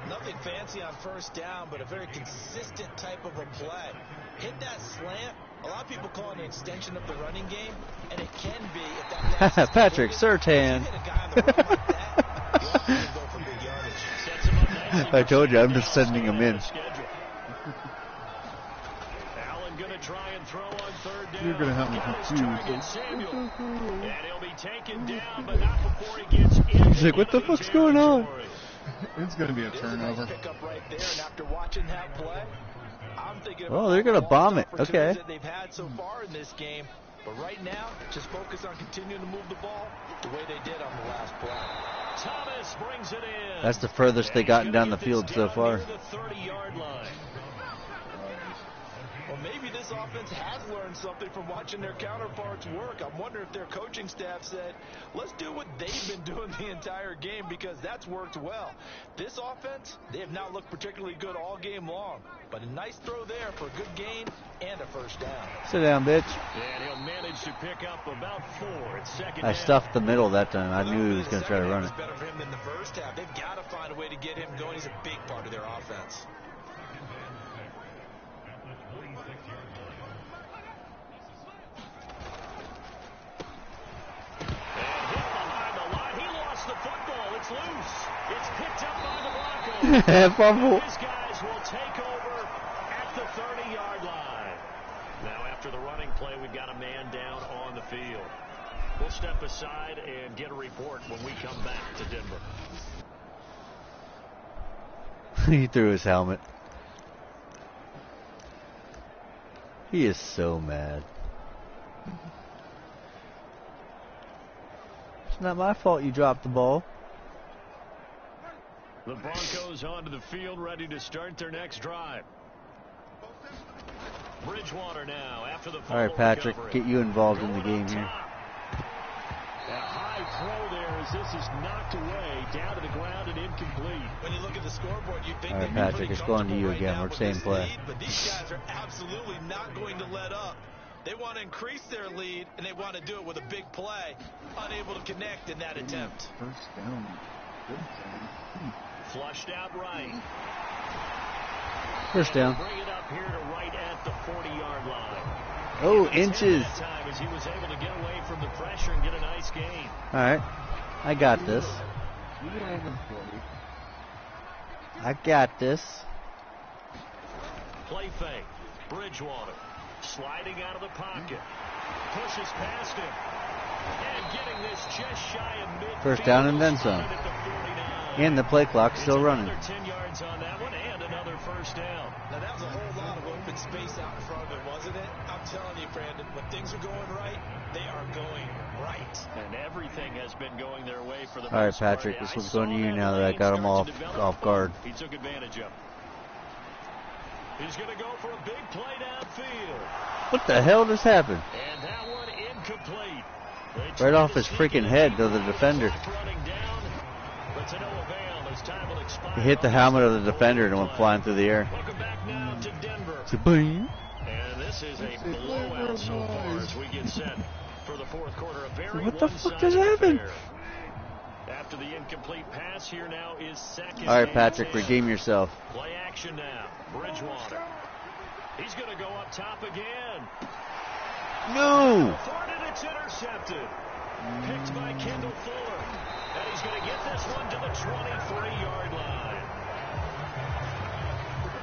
[SPEAKER 2] Nothing fancy on first down, but a very consistent type of a play. Hit that slant. A lot of people call it an extension of the running game, and it can be if that pass
[SPEAKER 1] Patrick Surtain. I told you, I'm just sending him in.
[SPEAKER 3] Allen gonna try and throw on third down.
[SPEAKER 4] You're gonna have me confused.
[SPEAKER 3] And he'll be taken down, but not before he gets in.
[SPEAKER 1] He's like, what the fuck's going on?
[SPEAKER 4] It's going to be a turnover.
[SPEAKER 2] Pick up right there, and after watching that play, I'm thinking
[SPEAKER 1] Oh, they're going to bomb it. Okay.
[SPEAKER 2] that they've had so far in this game, but right now, just focus on continuing to move the ball the way they did on the last play.
[SPEAKER 3] Thomas brings it in.
[SPEAKER 1] That's the furthest they gotten down the field so far.
[SPEAKER 3] The 30-yard line.
[SPEAKER 2] Well, maybe this offense has learned something from watching their counterparts work. I'm wondering if their coaching staff said, let's do what they've been doing the entire game, because that's worked well. This offense, they have not looked particularly good all game long, but a nice throw there for a good gain and a first down.
[SPEAKER 1] Sit down, bitch.
[SPEAKER 3] And he'll manage to pick up about 4 at second
[SPEAKER 1] I
[SPEAKER 3] down.
[SPEAKER 1] stuffed the middle that time. I knew he was going to try to run it.
[SPEAKER 2] Better for him than the first half. They've got to find a way to get him going. He's a big part of their offense.
[SPEAKER 3] It's loose. It's picked up by the Broncos.
[SPEAKER 1] Fumble.
[SPEAKER 3] These guys will take over at the 30-yard line. Now, after the running play, we've got a man down on the field. We'll step aside and get a report when we come back to Denver.
[SPEAKER 1] He threw his helmet. He is so mad. It's not my fault you dropped the ball.
[SPEAKER 3] The Broncos onto the field, ready to start their next drive. Bridgewater now after the
[SPEAKER 1] All right, Patrick, get you involved in the game here.
[SPEAKER 3] A high throw there as this is knocked away, down to the ground and incomplete.
[SPEAKER 2] When you look at the scoreboard, you think
[SPEAKER 1] All right,
[SPEAKER 2] they'd be
[SPEAKER 1] Patrick,
[SPEAKER 2] pretty
[SPEAKER 1] it's going to you
[SPEAKER 2] comfortable
[SPEAKER 1] again.
[SPEAKER 2] right
[SPEAKER 1] We're
[SPEAKER 2] now
[SPEAKER 1] same
[SPEAKER 2] with this
[SPEAKER 1] play.
[SPEAKER 2] lead, but these guys are absolutely not going to let up. They want to increase their lead, and they want to do it with a big play. Unable to connect in that attempt.
[SPEAKER 4] First down. Good.
[SPEAKER 3] Flushed out right.
[SPEAKER 1] First down.
[SPEAKER 3] Bring it up here to right at the 40-yard line.
[SPEAKER 1] Oh, inches.
[SPEAKER 3] That time as he was able to get away from the pressure and get a nice gain.
[SPEAKER 1] All right, I got this. I got this.
[SPEAKER 3] Play fake. Bridgewater sliding out of the pocket. Pushes past him. And getting this just shy of midfield.
[SPEAKER 1] First down and then some. And the play clock's still running.
[SPEAKER 3] 10 yards on that one and another first down.
[SPEAKER 2] Now, that was a whole lot of open space out in front of him, wasn't it? I'm telling you, Brandon, when things are going right, they are going right.
[SPEAKER 3] And everything has been going their way for the
[SPEAKER 1] All right,
[SPEAKER 3] most part.
[SPEAKER 1] Patrick, this
[SPEAKER 3] I
[SPEAKER 1] one's
[SPEAKER 3] saw
[SPEAKER 1] going to you
[SPEAKER 3] that
[SPEAKER 1] now that I
[SPEAKER 3] lane
[SPEAKER 1] got him
[SPEAKER 3] start to develop.
[SPEAKER 1] off guard.
[SPEAKER 3] He took advantage of it. He's going to go for a big play downfield.
[SPEAKER 1] What the hell just happened?
[SPEAKER 3] And that one incomplete.
[SPEAKER 1] Right off his freaking head to the defender.
[SPEAKER 3] Down, but to no avail as time will expire.
[SPEAKER 1] He hit the helmet of the defender and went flying through the air.
[SPEAKER 3] Welcome back now to Denver.
[SPEAKER 1] It's a boom.
[SPEAKER 3] And this is a blowout so far as we get set. For the fourth quarter, a very
[SPEAKER 1] What the fuck
[SPEAKER 3] one-sided
[SPEAKER 1] just happened?
[SPEAKER 3] affair. After the incomplete pass, here now is second.
[SPEAKER 1] All right, Patrick,
[SPEAKER 3] and 10.
[SPEAKER 1] redeem yourself.
[SPEAKER 3] Play action now. Bridgewater. He's going to go up top again.
[SPEAKER 1] No.
[SPEAKER 3] For it, it's intercepted. Picked by Kendall Fuller. And he's going to get this one to the 23-yard line.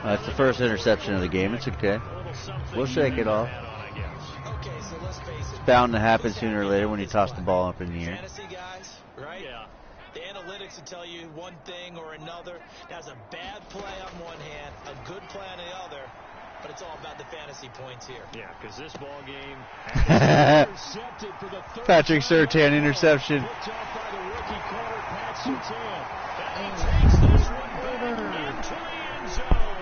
[SPEAKER 1] That's the first interception of the game. It's okay. We'll shake it off.
[SPEAKER 2] Okay, so let's face it.
[SPEAKER 1] It's bound to happen sooner or later when you toss the ball up in the air.
[SPEAKER 2] Fantasy guys, right?
[SPEAKER 3] Yeah.
[SPEAKER 2] The analytics will tell you one thing or another. That's a bad play on one hand, a good play on the other, but it's all about the fantasy points here.
[SPEAKER 3] Yeah, because this ball game
[SPEAKER 1] Patrick
[SPEAKER 3] for the third
[SPEAKER 1] Surtain interception.
[SPEAKER 3] Picked off by the rookie corner, Pat Surtain. And he takes this one back into the end zone.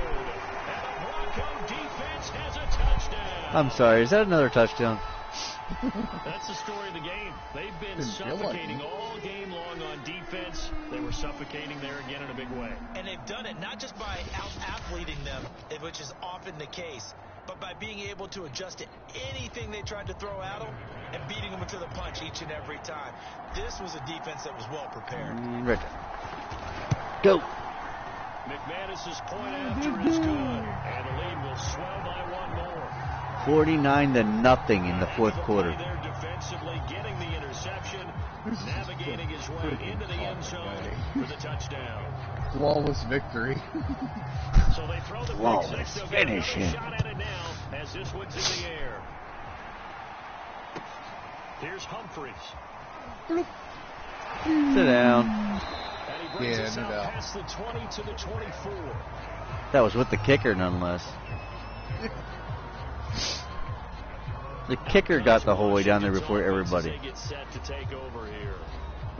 [SPEAKER 3] And the Bronco defense has a touchdown.
[SPEAKER 1] I'm sorry. Is that another touchdown?
[SPEAKER 3] That's the story of the game. They've been suffocating all game long on defense. They were suffocating there again in a big way.
[SPEAKER 2] And they've done it not just by out-athleting them, which is often the case, but by being able to adjust to anything they tried to throw at them and beating them to the punch each and every time. This was a defense that was well prepared.
[SPEAKER 1] Right there. Go.
[SPEAKER 3] McManus's point after is good, and the lead will swell by one more.
[SPEAKER 1] 49-0 in the fourth quarter.
[SPEAKER 3] They're defensively getting the interception, navigating his way into the end zone for the touchdown.
[SPEAKER 4] Flawless victory.
[SPEAKER 3] So they throw the
[SPEAKER 1] Flawless
[SPEAKER 3] pick six. They'll get another
[SPEAKER 1] finish.
[SPEAKER 3] shot at it now as this one's in the air. Here's Humphreys.
[SPEAKER 1] Sit down.
[SPEAKER 3] And he brings
[SPEAKER 4] Yeah,
[SPEAKER 3] us
[SPEAKER 4] no
[SPEAKER 3] out
[SPEAKER 4] doubt.
[SPEAKER 3] past the 20 to the 24.
[SPEAKER 1] That was with the kicker, nonetheless. The kicker got the whole way down there before everybody.
[SPEAKER 3] Get set to take over here.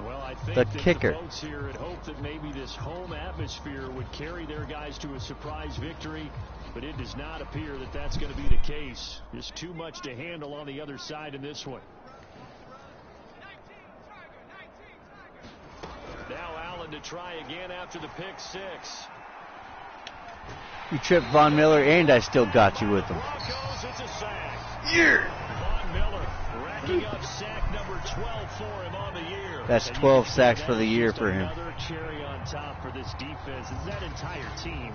[SPEAKER 3] Well, I think
[SPEAKER 1] The
[SPEAKER 3] that
[SPEAKER 1] kicker.
[SPEAKER 3] The folks here had hoped that maybe this home atmosphere would carry their guys to a surprise victory, but it does not appear that that's going to be the case. Just too much to handle on the other side in this one. Now Allen to try again after the pick six.
[SPEAKER 1] You tripped Von Miller, and I still got you with him.
[SPEAKER 3] Broncos, it's a sack.
[SPEAKER 1] Yeah.
[SPEAKER 3] Von Miller racking up sack number 12 for him on the year.
[SPEAKER 1] That's 12 sacks for the year for him.
[SPEAKER 3] Another cherry on top for this defense. Is that entire team?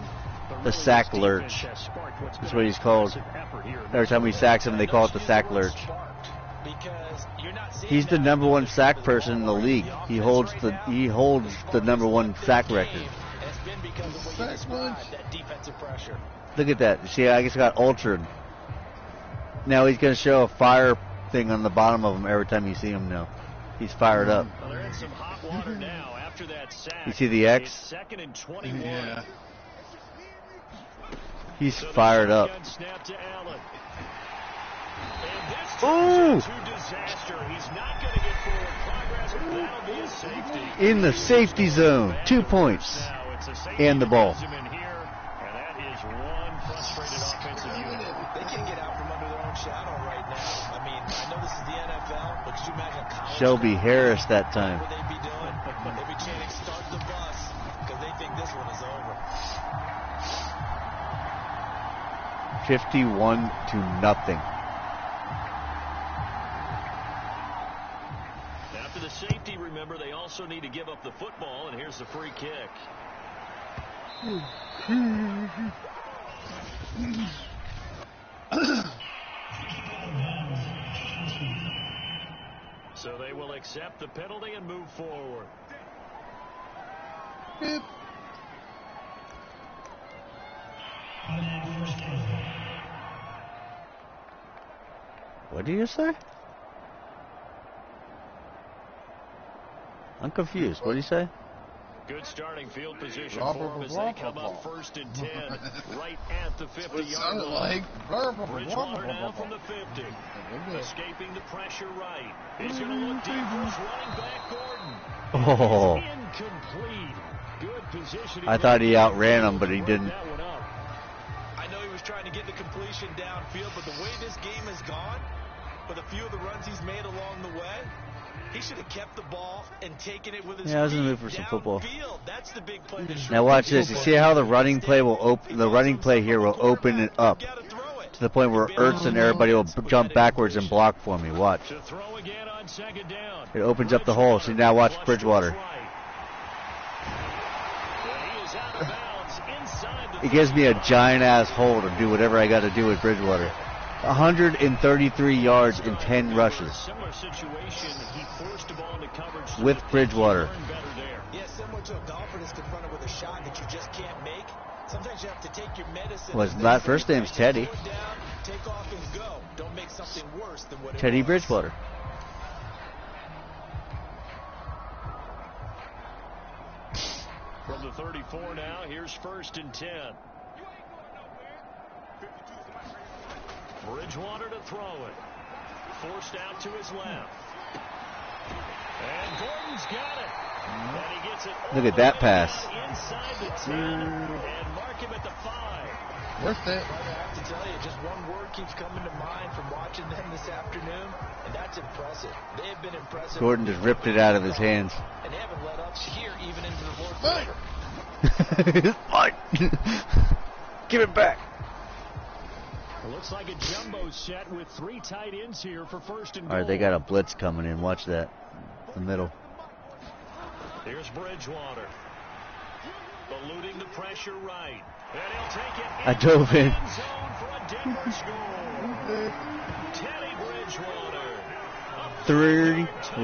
[SPEAKER 3] But
[SPEAKER 1] The
[SPEAKER 3] really,
[SPEAKER 1] sack
[SPEAKER 3] this
[SPEAKER 1] lurch.
[SPEAKER 3] defense has sparked what's
[SPEAKER 1] That's
[SPEAKER 3] been
[SPEAKER 1] what he's called.
[SPEAKER 3] impressive effort here.
[SPEAKER 1] Every time we sack him, they call it the sack lurch.
[SPEAKER 2] Because you're not seeing
[SPEAKER 1] He's the
[SPEAKER 2] that
[SPEAKER 1] number one
[SPEAKER 2] because
[SPEAKER 1] sack
[SPEAKER 2] of
[SPEAKER 1] person in the
[SPEAKER 2] ball
[SPEAKER 1] league.
[SPEAKER 2] right.
[SPEAKER 1] He
[SPEAKER 2] The
[SPEAKER 1] holds
[SPEAKER 2] offense
[SPEAKER 1] the
[SPEAKER 2] right now,
[SPEAKER 1] he holds the number one sack record.
[SPEAKER 2] It's been because of what you
[SPEAKER 4] Sack
[SPEAKER 2] described,
[SPEAKER 4] lunch.
[SPEAKER 2] that defensive pressure.
[SPEAKER 1] Look at that. See, I guess got ultraed. Now he's going to show a fire thing on the bottom of him every time you see him now. He's fired up.
[SPEAKER 3] Well, they're in some hot water now after that sack.
[SPEAKER 1] You see the X?
[SPEAKER 3] It's second and 21.
[SPEAKER 4] Yeah.
[SPEAKER 1] He's
[SPEAKER 3] So the
[SPEAKER 1] fired up.
[SPEAKER 3] shotgun snap to Allen. And this
[SPEAKER 1] Ooh.
[SPEAKER 3] turns into disaster. He's not going to get forward progress, but that'll be a safety.
[SPEAKER 1] In the safety zone. 2 points.
[SPEAKER 3] Now it's a safety
[SPEAKER 1] And the ball.
[SPEAKER 3] that brings him in here, and that is one frustrated offensive unit.
[SPEAKER 2] They can't get out from under their own shadow right now. I mean, I know this is the NFL, but could you imagine a college
[SPEAKER 1] Shelby
[SPEAKER 2] game?
[SPEAKER 1] Harris that time.
[SPEAKER 2] What would they be doing? They'd be chanting, start the bus, because they think this one is over.
[SPEAKER 1] 51-0.
[SPEAKER 3] After the safety, remember, they also need to give up the football, and here's the free kick. So they will accept the penalty and move forward.
[SPEAKER 1] What did you say? I'm confused. What did you say?
[SPEAKER 3] Good starting field position
[SPEAKER 4] Blah,
[SPEAKER 3] for
[SPEAKER 4] blah,
[SPEAKER 3] them as
[SPEAKER 4] blah,
[SPEAKER 3] they come
[SPEAKER 4] blah,
[SPEAKER 3] up
[SPEAKER 4] blah.
[SPEAKER 3] first and 10, right at the
[SPEAKER 4] What it
[SPEAKER 3] 50-yard
[SPEAKER 4] sounded
[SPEAKER 3] line.
[SPEAKER 4] like.
[SPEAKER 3] Bridgewater now from the 50. Escaping the pressure right. He's going to look deep for his running back, Gordon.
[SPEAKER 1] Oh.
[SPEAKER 3] Incomplete. Good positioning.
[SPEAKER 1] I thought he outran him, but he didn't.
[SPEAKER 3] That one up.
[SPEAKER 2] I know he was trying to get the completion downfield, but the way this game has gone, with a few of the runs he's made along the way, he should have kept the ball and taken it with his
[SPEAKER 1] Yeah, I was in the mood
[SPEAKER 2] feet
[SPEAKER 1] for some football.
[SPEAKER 2] downfield. That's the big play that
[SPEAKER 1] Now watch this. You see how the running play will open? The running play here will open it up.
[SPEAKER 2] You gotta throw it.
[SPEAKER 1] To the point where Ertz and everybody will jump backwards and block for me. Watch.
[SPEAKER 3] To throw again on second down.
[SPEAKER 1] It opens up the hole. So now watch Bridgewater. It gives me a giant ass hole to do whatever I got to do with Bridgewater. 133 yards in 10 rushes. With Bridgewater.
[SPEAKER 2] Yeah, similar to a golfer that's confronted with a shot that you just can't make. Sometimes you have to take your medicine.
[SPEAKER 1] Was that first name's Teddy?
[SPEAKER 2] Take off and go. Don't make something worse than what it
[SPEAKER 1] Teddy
[SPEAKER 2] was.
[SPEAKER 1] Bridgewater.
[SPEAKER 3] From the 34 now, here's 1st and 10. Bridgewater to throw it. Forced out to his left. And Gordon's got it. And he gets it.
[SPEAKER 1] Look at that pass.
[SPEAKER 3] Inside the 10 and mark him at the 5.
[SPEAKER 4] Worth it.
[SPEAKER 2] I have to tell you, just one word keeps coming to mind from watching them this afternoon, and that's impressive. They have been impressive.
[SPEAKER 1] Gordon just ripped it out of his hands.
[SPEAKER 2] And they haven't let up here even into the fourth
[SPEAKER 1] Fine. Give it back.
[SPEAKER 3] It looks like a jumbo set with 3 tight ends here for 1st and goal.
[SPEAKER 1] All right, they got a blitz coming in. Watch that. The middle.
[SPEAKER 3] Here's Bridgewater. Eluding the pressure right. And he'll take it.
[SPEAKER 1] I dove in.
[SPEAKER 3] End zone for a Denver score. Teddy Bridgewater.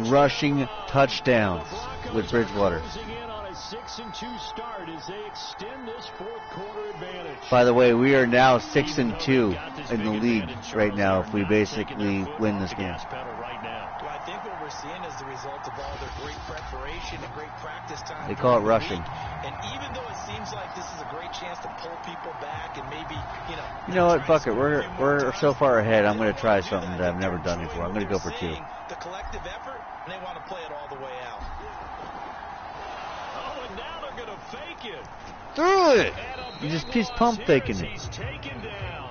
[SPEAKER 1] 3 rushing touchdowns with Bridgewater.
[SPEAKER 3] Closing in on a 6-2 start as they extend this 4th quarter advantage.
[SPEAKER 1] By the way, we are now 6-2 in the league right now if we basically win this game.
[SPEAKER 2] Well, I think what we're seeing is the result of all their great preparation and great practice time.
[SPEAKER 1] They call it
[SPEAKER 2] during the
[SPEAKER 1] rushing.
[SPEAKER 2] week. And even though it seems like this is a great chance to pull people back and maybe,
[SPEAKER 1] You know what, fuck it. We're so far ahead. I'm going to try something that I've never done before. I'm going to go for 2.
[SPEAKER 2] The collective effort, and they want to play it all the way out.
[SPEAKER 3] Oh, and now they're going to fake it.
[SPEAKER 1] Through it. You just keep pump faking it.
[SPEAKER 3] He's taken down.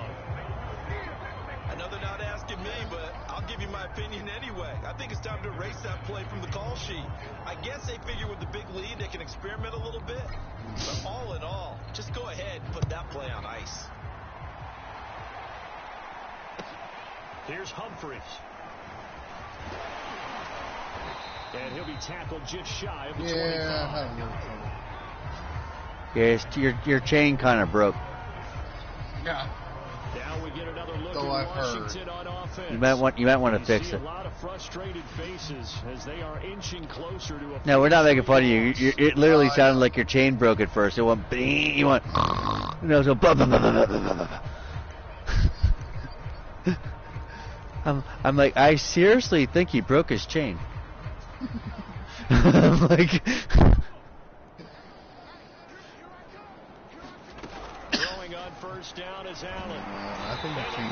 [SPEAKER 2] I know they're not asking me, but I'll give you my opinion anyway. I think it's time to erase that play from the call sheet. I guess they figure with the big lead they can experiment a little bit. But all in all, just go ahead and put that play on ice.
[SPEAKER 3] Here's Humphries. And he'll be tackled just shy of the 25.
[SPEAKER 1] Yeah, your chain kind of broke.
[SPEAKER 4] Yeah.
[SPEAKER 3] Now we get another look
[SPEAKER 4] So
[SPEAKER 3] at
[SPEAKER 4] I've heard.
[SPEAKER 3] Washington on offense.
[SPEAKER 1] You might want to fix
[SPEAKER 3] see
[SPEAKER 1] it.
[SPEAKER 3] a lot of frustrated faces as they are inching closer to a.
[SPEAKER 1] No, we're not making fun of you. It literally sounded like your chain broke at first. It went bing, you went, so blah, blah, blah, blah, blah, blah, blah. I'm like, I seriously think he broke his chain. I'm like,
[SPEAKER 3] Throwing on 1st down is Allen.
[SPEAKER 4] I think the chain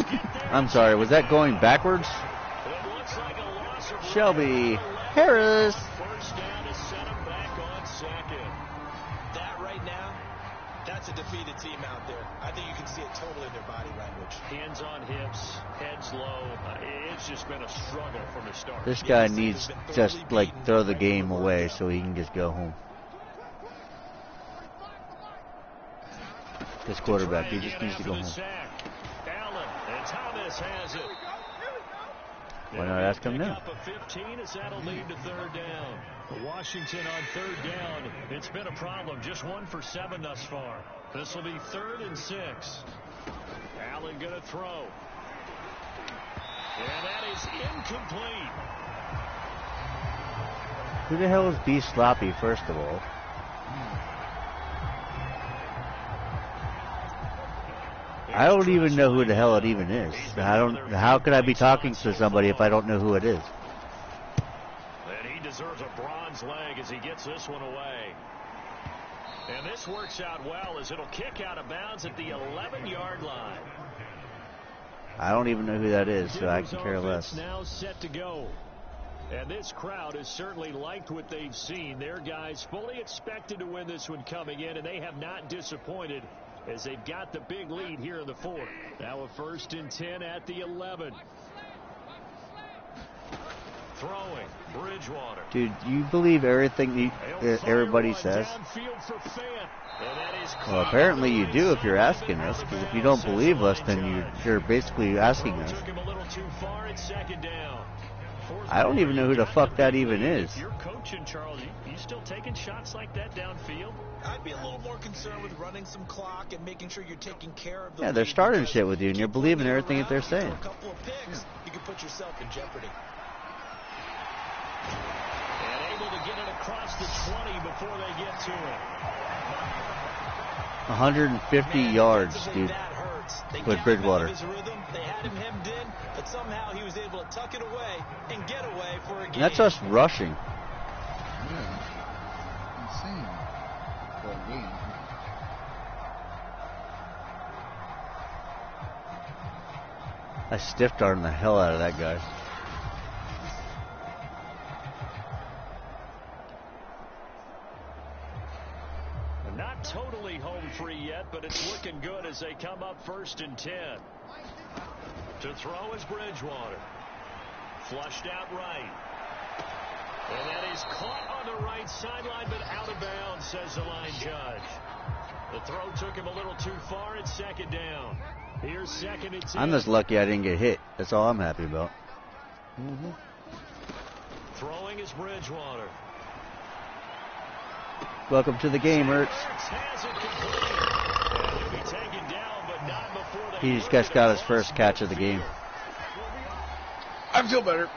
[SPEAKER 4] broke.
[SPEAKER 1] I'm sorry, was that going backwards?
[SPEAKER 3] It looks like a loss of
[SPEAKER 1] Shelby Harris.
[SPEAKER 3] 1st down to set him back on 2nd.
[SPEAKER 2] That right now, that's a defeated team out there. I think you can see it totally in their body language.
[SPEAKER 3] Hands on hips, heads low. It's just been a struggle from the start.
[SPEAKER 1] This guy needs just like throw the game away so he can just go home. This quarterback, he just needs to go home.
[SPEAKER 3] Allen and Thomas has it.
[SPEAKER 1] Why not ask him now?
[SPEAKER 3] Up a 15 as that'll lead to 3rd down. Washington on 3rd down. It's been a problem. Just 1 for 7 thus far. This will be 3rd and 6. Allen going to throw. And that is incomplete.
[SPEAKER 1] Who the hell is B Sloppy, first of all? I don't even know who the hell it even is. How could I be talking to somebody if I don't know who it is?
[SPEAKER 3] And he deserves a bronze leg as he gets this one away. And this works out well as it'll kick out of bounds at the 11-yard line.
[SPEAKER 1] I don't even know who that is, so I can care less.
[SPEAKER 3] Now set to go. And this crowd has certainly liked what they've seen. Their guys fully expected to win this one coming in, and they have not disappointed as they've got the big lead here in the 4th. Now a 1st and 10 at the 11. Throwing, Bridgewater.
[SPEAKER 1] Dude, you believe everything everybody says? Well, apparently you do if you're asking us, because if you don't believe us, then you're basically asking us. I don't even know who the fuck that even is.
[SPEAKER 3] You're coaching, Charles. You still taking shots like that downfield?
[SPEAKER 2] I'd be a little more concerned with running some clock and making sure you're taking care of the
[SPEAKER 1] Yeah, they're starting shit with you, and you're believing everything that they're saying.
[SPEAKER 2] A couple of picks, you can put yourself in jeopardy.
[SPEAKER 3] And able to get it across the 20 before they get to it.
[SPEAKER 1] 150 yards, dude, with Bridgewater.
[SPEAKER 2] They had him hemmed in, but somehow he was able to tuck it away and get away for a gain.
[SPEAKER 1] And that's us rushing.
[SPEAKER 4] Yeah. Insane. For a game.
[SPEAKER 1] I stiff-armed the hell out of that guy.
[SPEAKER 3] Not totally home free yet, but it's looking good as they come up 1st and 10. To throw is Bridgewater. Flushed out right. And that is caught on the right sideline, but out of bounds, says the line judge. The throw took him a little too far. It's 2nd down. Here's 2nd and 10.
[SPEAKER 1] I'm just lucky I didn't get hit. That's all I'm happy about.
[SPEAKER 3] Throwing is Bridgewater.
[SPEAKER 1] Welcome to the game, Ertz. He just got his first catch of the game.
[SPEAKER 4] I feel better.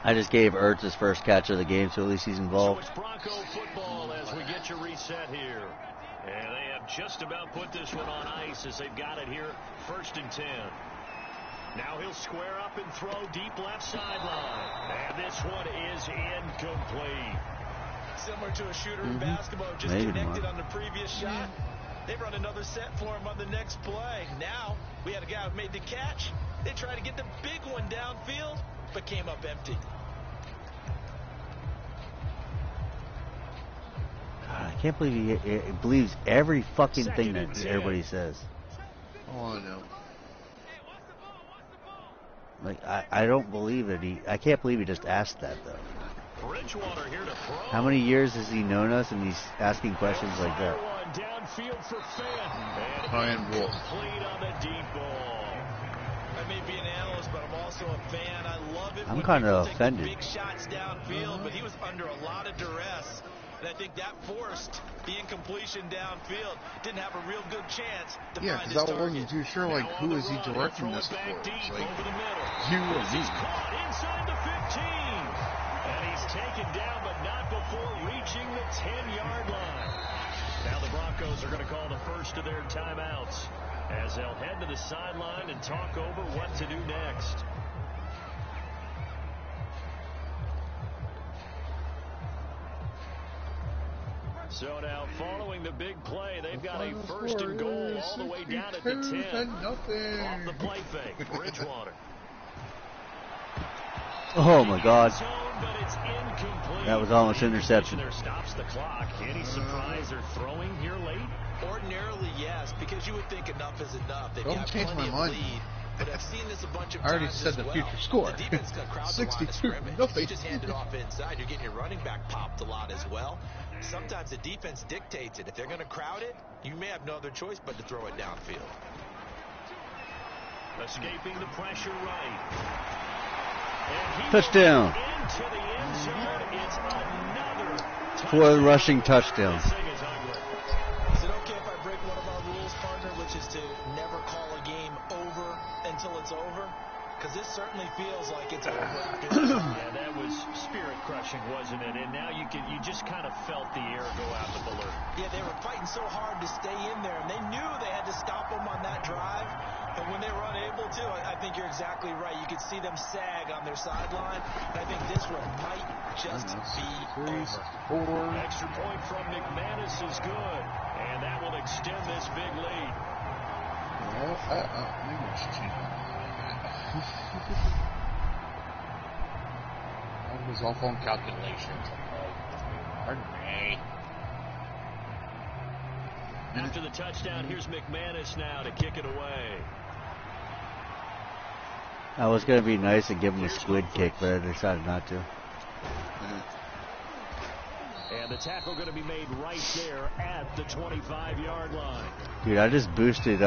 [SPEAKER 3] I
[SPEAKER 1] just gave Ertz his first catch of the game, so at least he's involved.
[SPEAKER 3] So it's Bronco football as we get you reset here. And they have just about put this one on ice as they've got it here, 1st and 10. Now he'll square up and throw deep left sideline. And this one is incomplete.
[SPEAKER 2] Similar to a shooter in basketball, just connected on the previous shot. They run another set for him on the next play. Now, we had a guy who made the catch. They tried to get the big one downfield, but came up empty.
[SPEAKER 1] God, I can't believe he believes every fucking thing that everybody says.
[SPEAKER 4] Oh, I know.
[SPEAKER 1] Like, I don't believe it. I can't believe he just asked that, though.
[SPEAKER 3] Bridgewater here to throw.
[SPEAKER 1] How many years has he known us and he's asking questions like that?
[SPEAKER 3] Downfield for Fant.
[SPEAKER 4] Wolf.
[SPEAKER 3] Complete on the deep ball.
[SPEAKER 2] I may be an analyst, but I'm also a fan. I love it.
[SPEAKER 1] I'm kind of
[SPEAKER 2] take
[SPEAKER 1] offended.
[SPEAKER 2] Big shots downfield, but he was under a lot of duress. And I think that forced the incompletion downfield. Didn't have a real good chance to find his target.
[SPEAKER 4] I wasn't too sure, like, who is he directing this towards? Like, you or me?
[SPEAKER 3] Caught inside the 15. And he's taken down, but not before reaching the 10-yard line. Now the Broncos are going to call the first of their timeouts as they'll head to the sideline and talk over what to do next. So now, following the big play, they've got a 1st and goal all the way down at the 10. Off the play fake, Bridgewater.
[SPEAKER 1] Oh my God.
[SPEAKER 3] But it's incomplete.
[SPEAKER 1] That was almost interception.
[SPEAKER 3] Stops the clock. Any surprise they're throwing here late?
[SPEAKER 2] Ordinarily, yes, because you would think enough is enough. They've
[SPEAKER 4] Don't
[SPEAKER 2] got
[SPEAKER 4] change
[SPEAKER 2] plenty
[SPEAKER 4] my
[SPEAKER 2] of
[SPEAKER 4] mind.
[SPEAKER 2] lead. But I've seen this a bunch of
[SPEAKER 4] I already
[SPEAKER 2] times
[SPEAKER 4] said
[SPEAKER 2] as
[SPEAKER 4] the
[SPEAKER 2] well.
[SPEAKER 4] future score.
[SPEAKER 2] The defense got crowd the line of
[SPEAKER 4] 62
[SPEAKER 2] scrimmage.
[SPEAKER 4] nothing.
[SPEAKER 2] You just hand it off inside. You're getting your running back popped a lot as well. Sometimes the defense dictates it. If they're going to crowd it, you may have no other choice but to throw it downfield.
[SPEAKER 3] Escaping the pressure right.
[SPEAKER 1] Touchdown.
[SPEAKER 3] Into the end zone. It's another
[SPEAKER 1] 4 rushing touchdowns.
[SPEAKER 2] Is it okay if I break one of our rules, partner, which is to never call a game over until it's over? Because this certainly feels like it's over.
[SPEAKER 3] Yeah, that was spirit-crushing, wasn't it? And now you just kind of felt the air go out the balloon.
[SPEAKER 2] Yeah, they were fighting so hard to stay in there, and they knew they had to stop them on that drive. And when they were unable to, I think you're exactly right. You could see them sag on their sideline. And I think this one might just be over.
[SPEAKER 3] Extra point from McManus is good, and that will extend this big lead.
[SPEAKER 4] Well, maybe I should change that. That was all phone calculations. Pardon me.
[SPEAKER 3] After the touchdown, here's McManus now to kick it away.
[SPEAKER 1] I was going to be nice and give him a squid kick, but I decided not to.
[SPEAKER 3] And the tackle going to be made right there at the 25-yard line.
[SPEAKER 1] Dude, I just boosted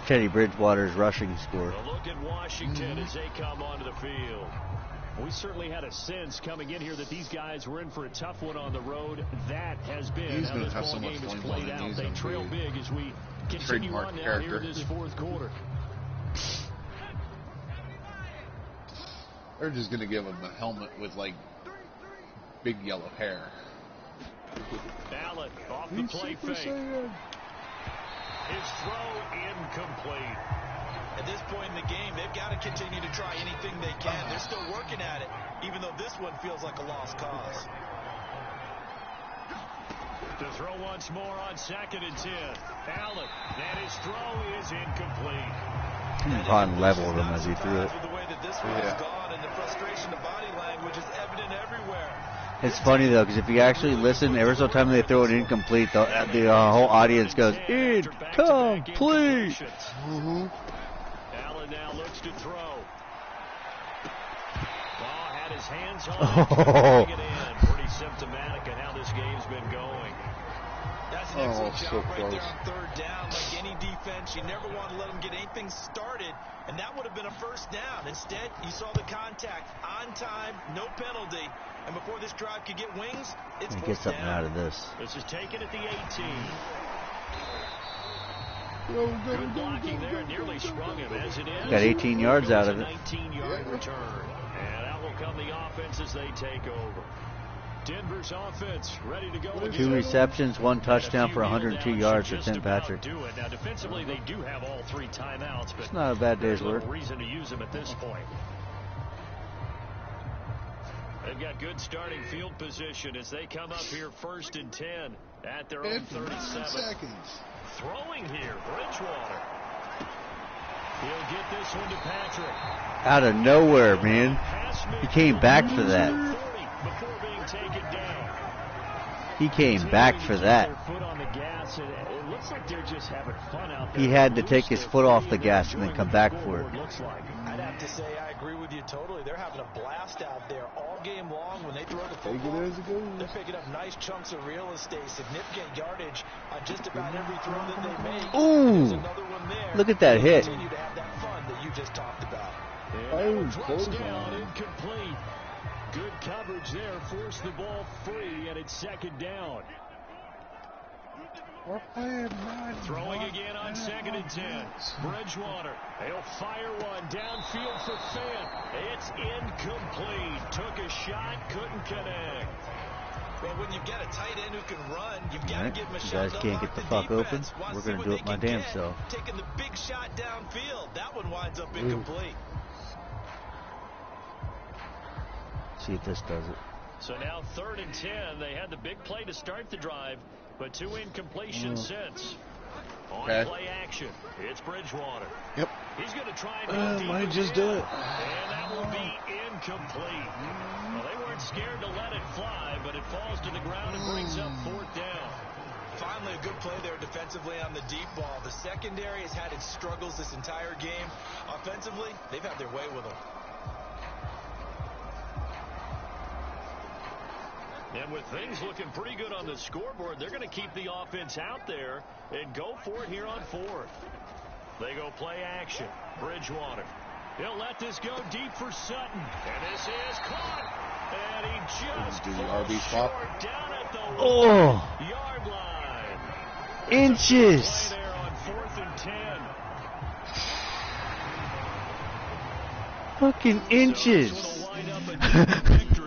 [SPEAKER 1] Teddy Bridgewater's rushing score.
[SPEAKER 3] A look at Washington as they come onto the field. We certainly had a sense coming in here that these guys were in for a tough one on the road. That has been how this ball game is played out. They trail big as we continue on now here in this fourth quarter.
[SPEAKER 4] They're just going to give him a helmet with, like, big yellow hair.
[SPEAKER 3] Allen off the play fake. His throw incomplete.
[SPEAKER 2] At this point in the game, they've got to continue to try anything they can. They're still working at it, even though this one feels like a lost cause.
[SPEAKER 3] To throw once more on 2nd and 10. Allen, and his throw is incomplete.
[SPEAKER 1] Vaughn leveled him as he threw it.
[SPEAKER 2] The way that this one has gone, and the frustration of body language is evident everywhere.
[SPEAKER 1] It's funny though, because if you actually listen, every so time they throw it incomplete, the whole audience goes incomplete.
[SPEAKER 3] Allen now looks to throw. Ball had his hands on it. It in. Pretty symptomatic of how this game's been going.
[SPEAKER 2] That's an excellent job right there on 3rd down. Like any defense, you never want to let them get anything started, and that would have been a first down. Instead, you saw the contact on time, no penalty, and before this drive could get wings, it's
[SPEAKER 1] get something out of this.
[SPEAKER 3] This is taken at the 18. Good blocking there, nearly sprung him as it is.
[SPEAKER 1] Got 18 yards out of it.
[SPEAKER 3] 19-yard return, and out will come the offense as they take over. Denver's offense ready to go.
[SPEAKER 1] 2 receptions, 1 touchdown for 102 yards for Tim Patrick.
[SPEAKER 3] Now defensively, they do have all 3 timeouts, but
[SPEAKER 1] it's not a bad day's work.
[SPEAKER 3] No reason to use them at this point. They've got good starting field position as they come up here 1st and 10 at their own 37. Throwing here, Bridgewater. He'll get this one to Patrick.
[SPEAKER 1] Out of nowhere, man. He came back for that.
[SPEAKER 3] Before being taken down.
[SPEAKER 1] He came back for that.
[SPEAKER 3] It looks like they're just having fun out there.
[SPEAKER 1] He had to take his foot off the gas and then come back for it.
[SPEAKER 2] I'd have to say I agree with you totally. They're having a blast out there all game long when they throw the football. They're picking up nice chunks of real estate, significant yardage on just about every throw that they make.
[SPEAKER 1] Ooh!
[SPEAKER 2] Another one there.
[SPEAKER 1] Look at that hit.
[SPEAKER 2] Continue to have that fun that you just talked about.
[SPEAKER 3] Touchdown incomplete. Good coverage there, forced the ball free, and it's 2nd down. Throwing again on 2nd and 10. Bridgewater, he'll fire one downfield for Fant. It's incomplete. Took a shot, couldn't connect.
[SPEAKER 2] Well, when you've got a tight end who can run, you've got to give him a shot.
[SPEAKER 1] You guys can't get the fuck open. We're going to do it my damn self.
[SPEAKER 2] Taking the big shot downfield. That one winds up incomplete.
[SPEAKER 1] See if this does it.
[SPEAKER 3] So now 3rd and 10. They had the big play to start the drive, but 2 incompletions since. On play action, it's Bridgewater.
[SPEAKER 4] Yep.
[SPEAKER 3] He's going to try and
[SPEAKER 4] might just do it.
[SPEAKER 3] And that will be incomplete. Well, they weren't scared to let it fly, but it falls to the ground and brings up 4th down.
[SPEAKER 2] Finally, a good play there defensively on the deep ball. The secondary has had its struggles this entire game. Offensively, they've had their way with them.
[SPEAKER 3] And with things looking pretty good on the scoreboard, they're going to keep the offense out there and go for it here on 4th. They go play action. Bridgewater. He'll let this go deep for Sutton. And this is caught. And he just falls short down at the yard line.
[SPEAKER 1] Inches.
[SPEAKER 3] There on 4th and 10.
[SPEAKER 1] Fucking inches.
[SPEAKER 3] So this one will wind up a victory.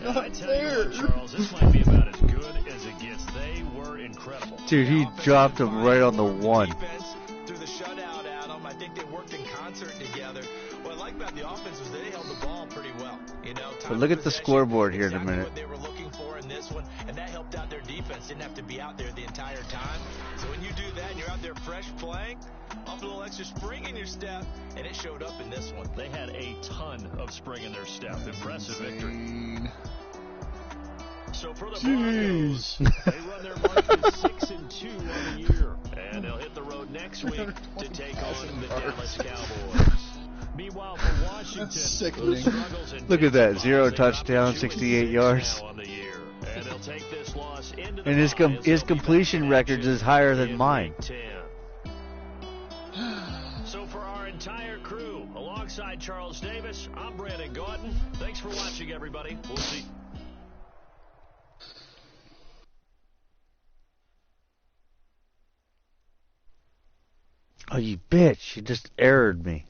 [SPEAKER 3] I tell you what, Charles, this might be about as good as it gets. They were incredible.
[SPEAKER 1] Dude, he dropped him right on the 1.
[SPEAKER 2] Through the shutout, Adam, I think they worked in concert together. What I like about the offense was they held the ball pretty well. You know,
[SPEAKER 1] but look at the scoreboard here in a minute.
[SPEAKER 2] What they were looking for in this one, and that helped out their defense. Didn't have to be out there the entire time. So when you do that and you're out there fresh playing, off a little extra spring in your step, and it showed up in this one.
[SPEAKER 3] They had a ton of spring in their step. Impressive victory. So for the Broncos, they run their mark to 6-2 on the year, and they'll hit the road next week to take on the Dallas Cowboys. Meanwhile, for Washington,
[SPEAKER 4] Sickening.
[SPEAKER 3] struggles and
[SPEAKER 1] Look at that, 0
[SPEAKER 3] disappointments,
[SPEAKER 1] touchdown,
[SPEAKER 3] they're
[SPEAKER 1] 68 yards.
[SPEAKER 3] now on the year. And they'll take this loss into the
[SPEAKER 1] And his
[SPEAKER 3] bye as
[SPEAKER 1] his
[SPEAKER 3] they'll be
[SPEAKER 1] completion
[SPEAKER 3] back in
[SPEAKER 1] records is higher than
[SPEAKER 3] in
[SPEAKER 1] mine.
[SPEAKER 3] Week 10. So for our entire crew, alongside Charles Davis, I'm Brandon Gordon. Thanks for watching, everybody. We'll see.
[SPEAKER 1] Oh, you bitch. You just errored me.